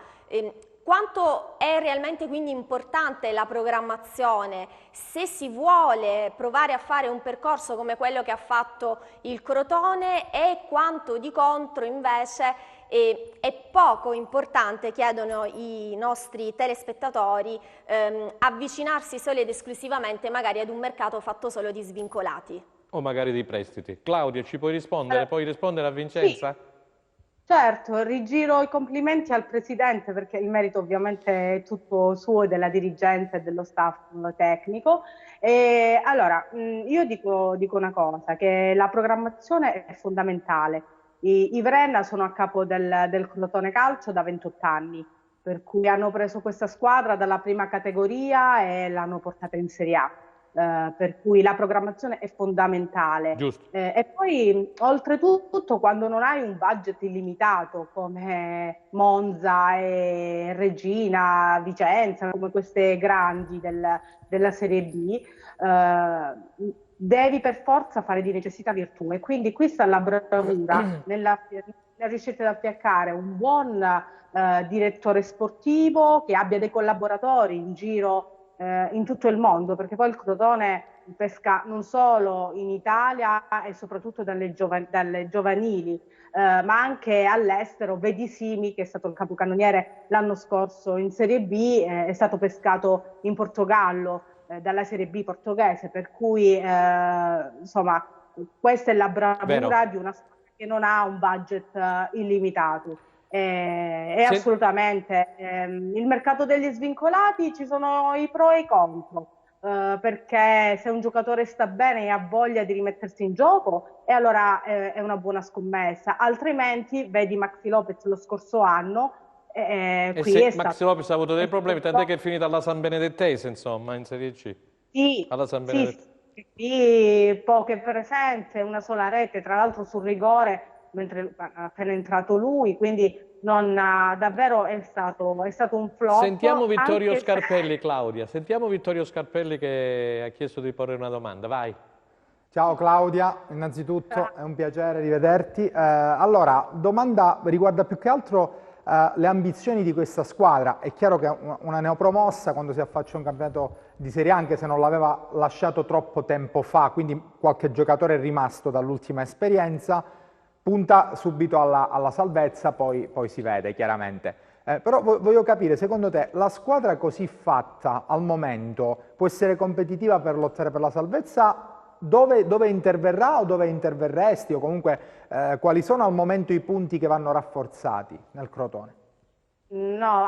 Quanto è realmente quindi importante la programmazione se si vuole provare a fare un percorso come quello che ha fatto il Crotone, e quanto di contro invece è poco importante, chiedono i nostri telespettatori, avvicinarsi solo ed esclusivamente magari ad un mercato fatto solo di svincolati. O magari di prestiti. Claudia, ci puoi rispondere? Puoi rispondere a Vincenza? Sì. Certo, rigiro i complimenti al Presidente, perché il merito ovviamente è tutto suo e della dirigenza e dello staff tecnico. E allora, io dico una cosa, che la programmazione è fondamentale. I Vrenna sono a capo del Crotone Calcio da 28 anni, per cui hanno preso questa squadra dalla prima categoria e l'hanno portata in Serie A. Per cui la programmazione è fondamentale. E poi oltretutto quando non hai un budget illimitato come Monza e Regina, Vicenza, come queste grandi della Serie B, devi per forza fare di necessità virtù, e quindi qui sta la bravura nella riuscita ad affiancare un buon direttore sportivo che abbia dei collaboratori in giro in tutto il mondo, perché poi il Crotone pesca non solo in Italia e soprattutto dalle giovanili, ma anche all'estero. Vedi Simi, che è stato il capocannoniere l'anno scorso in Serie B, è stato pescato in Portogallo dalla Serie B portoghese, per cui insomma questa è la bravura di una squadra che non ha un budget illimitato. E assolutamente il mercato degli svincolati, ci sono i pro e i contro, perché se un giocatore sta bene e ha voglia di rimettersi in gioco, e allora è una buona scommessa, altrimenti vedi Maxi Lopez lo scorso anno. Maxi Lopez ha avuto dei problemi, tant'è che è finita alla San Benedettese, insomma, in Serie C. Sì, alla San Benedettese. Sì, poche presenze, una sola rete, tra l'altro sul rigore, mentre appena entrato lui, quindi davvero è stato un flop. Sentiamo Vittorio anche se- Scarpelli, Claudia. Sentiamo Vittorio Scarpelli che ha chiesto di porre una domanda. Vai. Ciao Claudia, innanzitutto è un piacere rivederti. Allora, domanda riguarda più che altro le ambizioni di questa squadra. È chiaro che una neopromossa, quando si affaccia un campionato di Serie A, anche se non l'aveva lasciato troppo tempo fa, quindi qualche giocatore è rimasto dall'ultima esperienza, punta subito alla salvezza, poi si vede chiaramente. Però voglio capire, secondo te, la squadra così fatta al momento può essere competitiva per lottare per la salvezza? Dove interverrà o dove interverresti? O comunque quali sono al momento i punti che vanno rafforzati nel Crotone? No,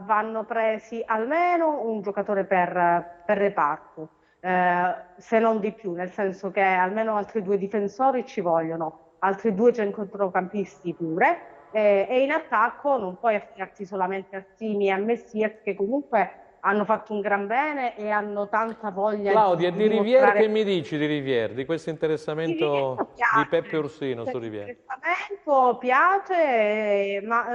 vanno presi almeno un giocatore per reparto, se non di più, nel senso che almeno altri 2 difensori ci vogliono, altri 2 centrocampisti pure, e in attacco non puoi affidarti solamente a Simi e a Messias, che comunque hanno fatto un gran bene e hanno tanta voglia Claudia, di Rivière dimostrare... che mi dici di Rivière, di questo interessamento di Peppe Ursino su Rivière? Il interessamento piace, ma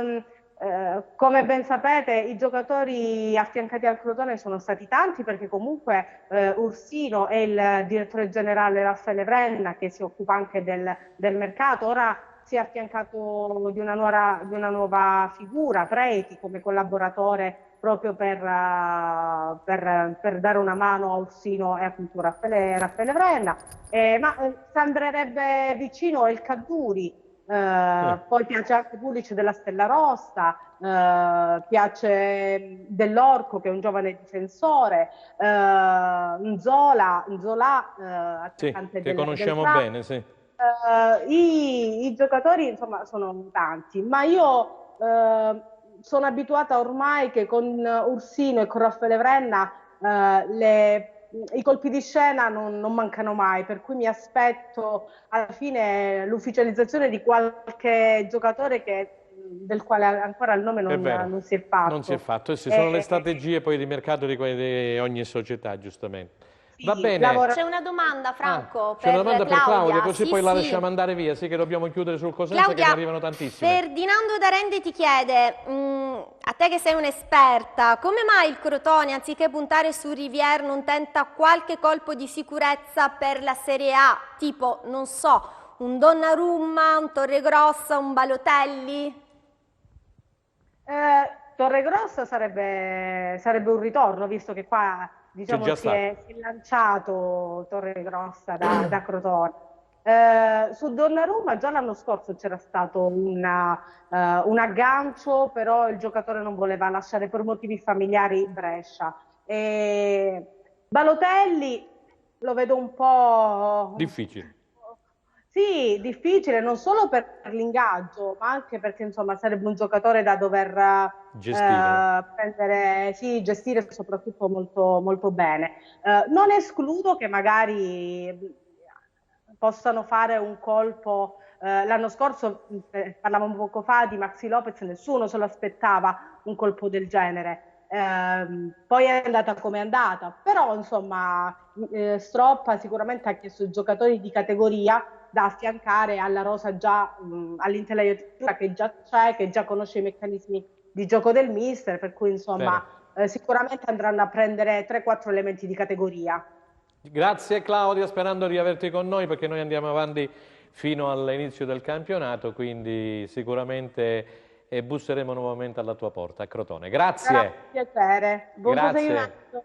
come ben sapete i giocatori affiancati al Crotone sono stati tanti, perché comunque Ursino è il direttore generale Raffaele Vrenna, che si occupa anche del mercato. Ora si è affiancato di una nuova figura, Preti, come collaboratore, proprio per dare una mano a Ursino e appunto Raffaele Vrenna. Ma sembrerebbe vicino il Caduri, poi piace anche Pulic della Stella Rossa, piace Dell'Orco, che è un giovane difensore, Nzola, attaccante che conosciamo del bene, sì. I giocatori insomma sono tanti, ma io sono abituata ormai che con Ursino e con Raffaele Vrenna i colpi di scena non mancano mai, per cui mi aspetto alla fine l'ufficializzazione di qualche giocatore del quale ancora il nome non si è fatto. Non si è fatto, sono le strategie poi di mercato di ogni società, giustamente. Va bene. C'è una domanda, Franco, c'è una domanda per Claudia, così sì, poi la lasciamo andare via, sì, che dobbiamo chiudere sul Cosenza, Claudia, che ne arrivano tantissime. Ferdinando D'Arende ti chiede, a te che sei un'esperta, come mai il Crotone, anziché puntare su Rivière, non tenta qualche colpo di sicurezza per la Serie A, tipo, non so, un Donnarumma, un Torregrossa, un Balotelli? Torregrossa sarebbe un ritorno, visto che qua diciamo si è lanciato Torregrossa da Crotone. Su Donnarumma già l'anno scorso c'era stato un aggancio, però il giocatore non voleva lasciare per motivi familiari Brescia. Balotelli lo vedo un po' difficile. Sì, difficile non solo per l'ingaggio, ma anche perché insomma sarebbe un giocatore da dover gestire soprattutto molto, molto bene. Non escludo che magari possano fare un colpo. L'anno scorso, parlavamo poco fa di Maxi Lopez, nessuno se lo aspettava un colpo del genere. Poi è andata come è andata, però insomma Stroppa sicuramente ha chiesto giocatori di categoria da affiancare alla rosa già all'intelaiatura che già c'è, che già conosce i meccanismi di gioco del mister, per cui insomma sicuramente andranno a prendere 3-4 elementi di categoria. Grazie Claudia, sperando di averti con noi, perché noi andiamo avanti fino all'inizio del campionato, quindi sicuramente busseremo nuovamente alla tua porta a Crotone. Grazie. Piacere. Buon proseguimento.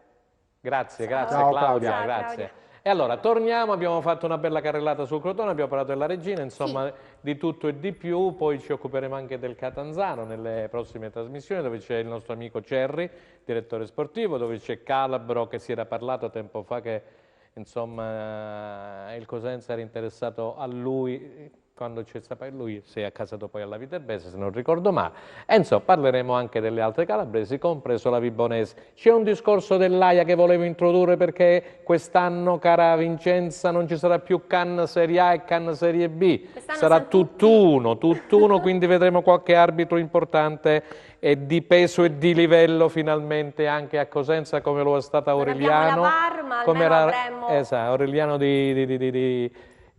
Grazie Ciao, Claudia, Ciao, grazie. Claudia. E allora, torniamo, abbiamo fatto una bella carrellata sul Crotone, abbiamo parlato della Regina, insomma di tutto e di più, poi ci occuperemo anche del Catanzaro nelle prossime trasmissioni, dove c'è il nostro amico Cerri, direttore sportivo, dove c'è Calabro, che si era parlato tempo fa che insomma il Cosenza era interessato a lui, quando c'è stato lui si è accasato poi alla Viterbese, se non ricordo male, e insomma parleremo anche delle altre calabresi, compreso la Vibonese. C'è un discorso dell'AIA che volevo introdurre, perché quest'anno, cara Vincenza, non ci sarà più CAN Serie A e CAN Serie B, sarà tutt'uno, quindi vedremo qualche arbitro importante e di peso e di livello finalmente anche a Cosenza, come lo è stata Aureliano, la VAR, ma come almeno era avremmo... Aureliano di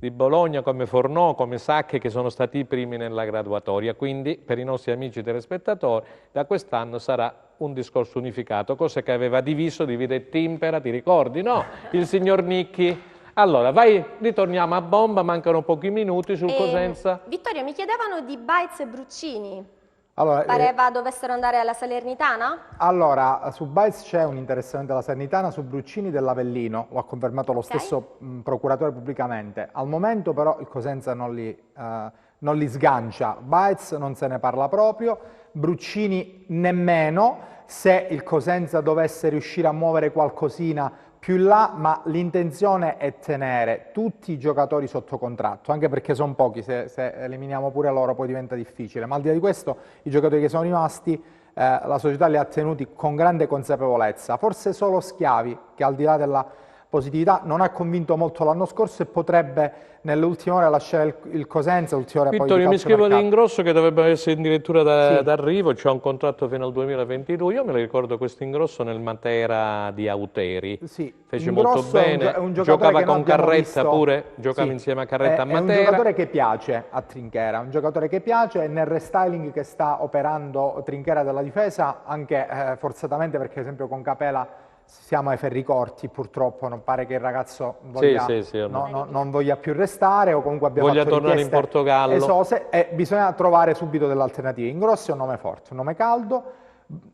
di Bologna, come Fornò, come Sacche, che sono stati i primi nella graduatoria. Quindi per i nostri amici telespettatori da quest'anno sarà un discorso unificato, cosa che aveva diviso, divide e timpera, ti ricordi, no? Il signor Nicchi. Allora, vai, ritorniamo a bomba, mancano pochi minuti sul Cosenza. Vittorio, mi chiedevano di Baez e Bruccini. Allora, Pareva dovessero andare alla Salernitana? Allora, su Baez c'è un interessamento della Salernitana, su Bruccini dell'Avellino, lo ha confermato lo stesso procuratore pubblicamente. Al momento però il Cosenza non li sgancia, Baez non se ne parla proprio, Bruccini nemmeno, se il Cosenza dovesse riuscire a muovere qualcosina più in là, ma l'intenzione è tenere tutti i giocatori sotto contratto, anche perché sono pochi, se eliminiamo pure loro poi diventa difficile, ma al di là di questo i giocatori che sono rimasti la società li ha tenuti con grande consapevolezza, forse solo Schiavi, che al di là della positività non ha convinto molto l'anno scorso e potrebbe nelle ultime ore lasciare il Cosenza, ultime ore Vittorio, poi mi scrivo di Ingrosso che dovrebbe essere addirittura d'arrivo, c'è un contratto fino al 2022, io me lo ricordo questo Ingrosso nel Matera di Auteri, fece molto bene, è un giocava che con Carretta pure, giocava insieme a Carretta a Matera. È un giocatore che piace a Trinchera, un giocatore che piace e nel restyling che sta operando Trinchera della difesa, anche forzatamente perché ad esempio con Capela siamo ai ferri corti, purtroppo non pare che il ragazzo voglia, non voglia più restare o comunque abbia voglia fatto tornare in Portogallo esose, e bisogna trovare subito delle alternative. Ingrosso è un nome forte, un nome caldo,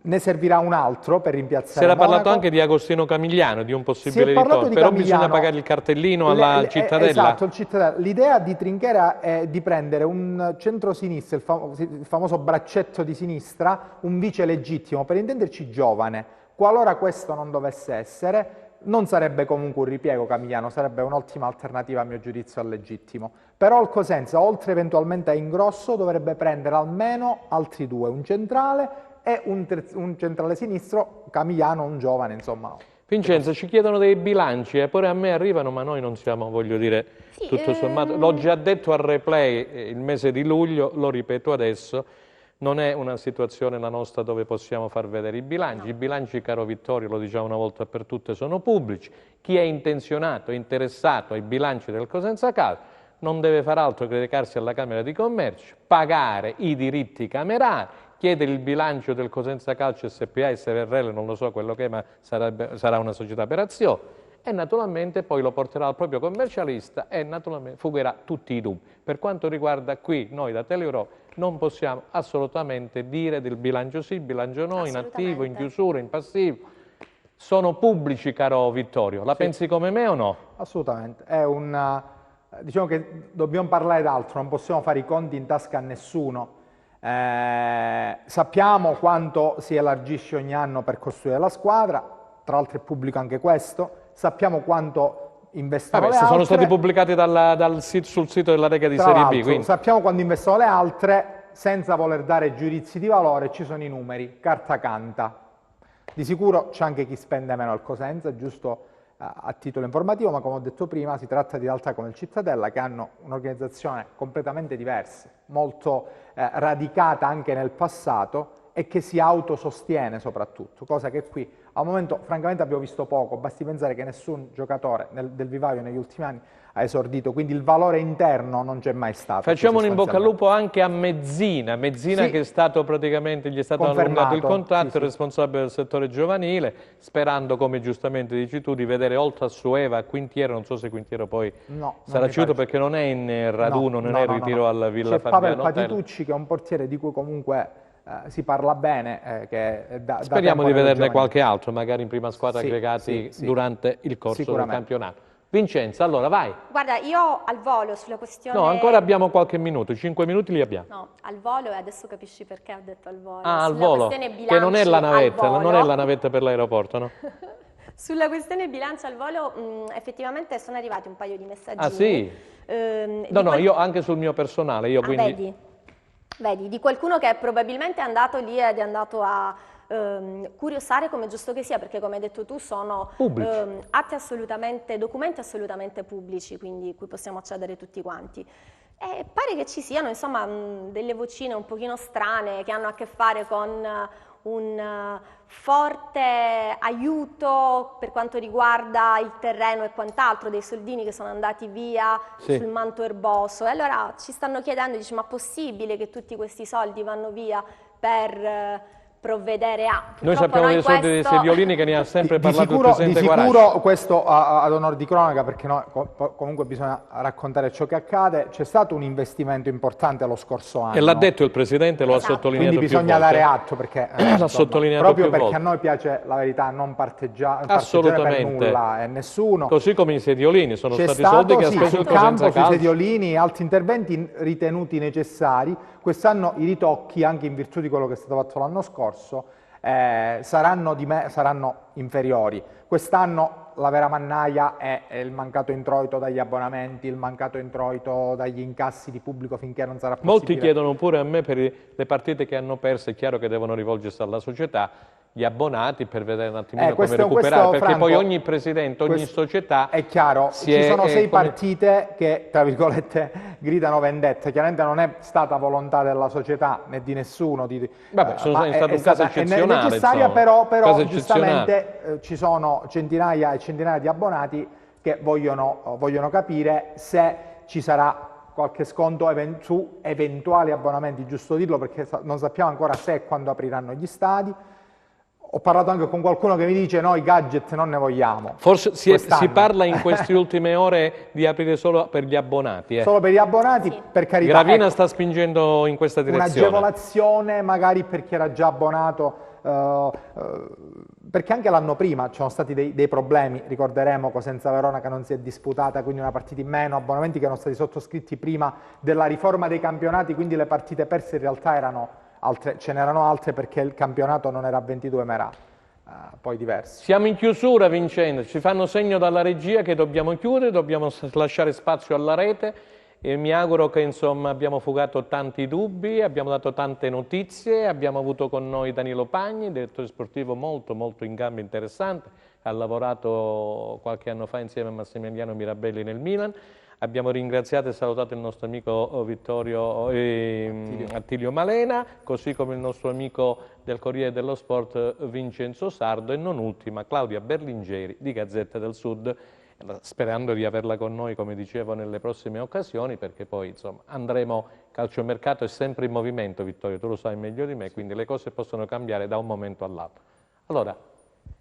ne servirà un altro per rimpiazzare Si era Monaco. parlato anche di Agostino Camigliano, di un possibile ritorno, però bisogna pagare il cartellino alla Cittadella. Esatto, il Cittadella. L'idea di Trinchera è di prendere un centro-sinistra, il famoso braccetto di sinistra, un vice legittimo, per intenderci giovane. Qualora questo non dovesse essere, non sarebbe comunque un ripiego Camigliano, sarebbe un'ottima alternativa a mio giudizio al legittimo. Però il Cosenza, oltre eventualmente a Ingrosso, dovrebbe prendere almeno altri due, un centrale e un centrale sinistro, Camigliano, un giovane, insomma. Vincenzo, ci chiedono dei bilanci, pure a me arrivano, ma noi non siamo, voglio dire, tutto sommato. L'ho già detto al replay il mese di luglio, lo ripeto adesso. Non è una situazione la nostra dove possiamo far vedere i bilanci. I bilanci, caro Vittorio, lo diciamo una volta per tutte, sono pubblici. Chi è intenzionato, interessato ai bilanci del Cosenza Calcio non deve far altro che recarsi alla Camera di Commercio, pagare i diritti camerali, chiedere il bilancio del Cosenza Calcio SPA, SRL, non lo so quello che è, ma sarà una società per azione, e naturalmente poi lo porterà al proprio commercialista e naturalmente fugherà tutti i dubbi. Per quanto riguarda qui, noi da Teleeuropa non possiamo assolutamente dire del bilancio sì, bilancio no, in attivo, in chiusura, in passivo. Sono pubblici, caro Vittorio. La pensi come me o no? Assolutamente. È diciamo che dobbiamo parlare d'altro, non possiamo fare i conti in tasca a nessuno. Sappiamo quanto si elargisce ogni anno per costruire la squadra, tra l'altro è pubblico anche questo. Sappiamo quanto investono le altre. Sono stati pubblicati sul sito della Lega di Serie B. Quindi. Sappiamo quando investono le altre, senza voler dare giudizi di valore, ci sono i numeri, carta canta. Di sicuro c'è anche chi spende meno al Cosenza, giusto a titolo informativo, ma come ho detto prima si tratta di realtà come il Cittadella che hanno un'organizzazione completamente diversa, molto radicata anche nel passato e che si autosostiene soprattutto, cosa che qui al momento francamente abbiamo visto poco, basti pensare che nessun giocatore del vivaio negli ultimi anni ha esordito, quindi il valore interno non c'è mai stato. Facciamo un in bocca al lupo anche a Mezzina, che è stato praticamente, gli è stato allungato il contratto, il responsabile del settore giovanile, sperando, come giustamente dici tu, di vedere oltre a Sueva, a Quintiero, non so se Quintiero poi sarà ceduto perché non è in raduno, non è in ritiro alla Villa Fabiano. C'è Pavel Patitucci che è un portiere di cui comunque si parla bene. Speriamo di vederne qualche altro, magari in prima squadra aggregati durante il corso del campionato. Vincenza, allora vai. Guarda, io al volo sulla questione... No, ancora abbiamo qualche minuto, 5 minuti li abbiamo. No, al volo, e adesso capisci perché ho detto al volo. Ah, al volo, che non è la navetta, non è la navetta per l'aeroporto, no? Sulla questione bilancio al volo, effettivamente sono arrivati un paio di messaggini. Ah sì? No, io anche sul mio personale, io quindi... Vedi, di qualcuno che probabilmente è andato lì ed è andato a curiosare, come giusto che sia, perché come hai detto tu sono documenti assolutamente pubblici, quindi cui possiamo accedere tutti quanti. E pare che ci siano insomma delle vocine un pochino strane che hanno a che fare con un forte aiuto per quanto riguarda il terreno e quant'altro, dei soldini che sono andati via sul manto erboso. E allora ci stanno chiedendo, dice, ma possibile che tutti questi soldi vanno via per provvedere a... Noi sappiamo dei soldi dei sediolini che ne ha sempre parlato il Presidente Guarasci. Di sicuro questo ad onor di cronaca, perché comunque bisogna raccontare ciò che accade, c'è stato un investimento importante lo scorso anno. E l'ha detto il Presidente, lo ha sottolineato più volte. Quindi bisogna dare atto, perché l'ha sottolineato proprio più perché volte. A noi piace la verità, non parteggiare per nulla e nessuno. Così come i sediolini, sono C'è stati soldi che ha speso sul il Cosenza campo, sui Calcio. sediolini, altri interventi ritenuti necessari. Quest'anno i ritocchi, anche in virtù di quello che è stato fatto l'anno scorso, saranno inferiori. Quest'anno la vera mannaia è il mancato introito dagli abbonamenti, il mancato introito dagli incassi di pubblico finché non sarà possibile. Molti chiedono pure a me per le partite che hanno perso, è chiaro che devono rivolgersi alla società, gli abbonati, per vedere un attimino come recuperare, perché Franco, poi ogni presidente, ogni società... È chiaro, ci sono 6 partite che, tra virgolette, gridano vendetta. Chiaramente non è stata volontà della società né di nessuno. Vabbè, è stato un caso eccezionale. È necessaria, insomma, però giustamente ci sono centinaia e centinaia di abbonati che vogliono capire se ci sarà qualche sconto su eventuali abbonamenti, giusto dirlo, perché non sappiamo ancora se e quando apriranno gli stadi. Ho parlato anche con qualcuno che mi dice no, i gadget non ne vogliamo. Forse si parla in queste ultime ore di aprire solo per gli abbonati. Solo per gli abbonati, sì. Per carità. Gravina sta spingendo in questa direzione. Un'agevolazione magari per chi era già abbonato, perché anche l'anno prima ci sono stati dei problemi, ricorderemo Cosenza Verona che non si è disputata, quindi una partita in meno, abbonamenti che erano stati sottoscritti prima della riforma dei campionati, quindi le partite perse in realtà erano... ce n'erano altre perché il campionato non era a 22 ma era poi diverso. Siamo in chiusura, Vincenzo, ci fanno segno dalla regia che dobbiamo chiudere, dobbiamo lasciare spazio alla rete e mi auguro che insomma abbiamo fugato tanti dubbi, abbiamo dato tante notizie, abbiamo avuto con noi Danilo Pagni, direttore sportivo molto in gamba, interessante, ha lavorato qualche anno fa insieme a Massimiliano Mirabelli nel Milan. Abbiamo ringraziato e salutato il nostro amico Attilio Malena, così come il nostro amico del Corriere dello Sport Vincenzo Sardo e non ultima Claudia Berlingeri di Gazzetta del Sud, sperando di averla con noi, come dicevo, nelle prossime occasioni, perché poi insomma andremo, calciomercato è sempre in movimento, Vittorio, tu lo sai meglio di me, quindi le cose possono cambiare da un momento all'altro. Allora,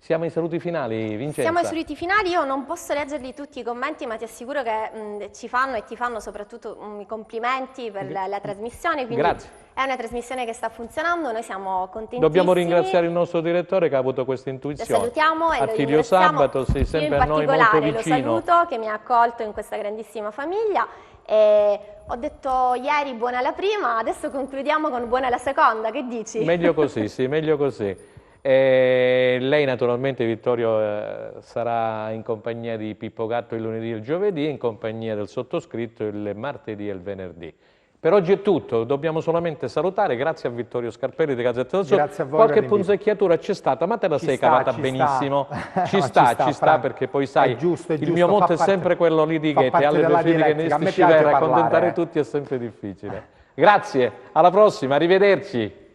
siamo ai saluti finali, Vincenzo. Siamo ai saluti finali, io non posso leggerli tutti i commenti, ma ti assicuro che ci fanno e ti fanno soprattutto i complimenti per la trasmissione, quindi grazie. È una trasmissione che sta funzionando, noi siamo contentissimi. Dobbiamo ringraziare il nostro direttore che ha avuto questa intuizione. Lo salutiamo e Attilio lo ringraziamo. Sabato, sei sempre a noi molto vicino. Lo saluto, che mi ha accolto in questa grandissima famiglia. E ho detto ieri buona la prima, adesso concludiamo con buona la seconda, che dici? Meglio così, sì, meglio così. Lei naturalmente, Vittorio, sarà in compagnia di Pippo Gatto il lunedì e il giovedì, in compagnia del sottoscritto il martedì e il venerdì. Per oggi è tutto, dobbiamo solamente salutare, grazie a Vittorio Scarpelli di Gazzetta del Sud. Grazie a voi. Qualche punzecchiatura c'è stata, ma te la sei cavata benissimo. Ci sta, perché poi sai, il mio motto è sempre quello lì di Goethe, alle due figlie che ne stici vera, accontentare tutti è sempre difficile. Grazie, alla prossima, arrivederci.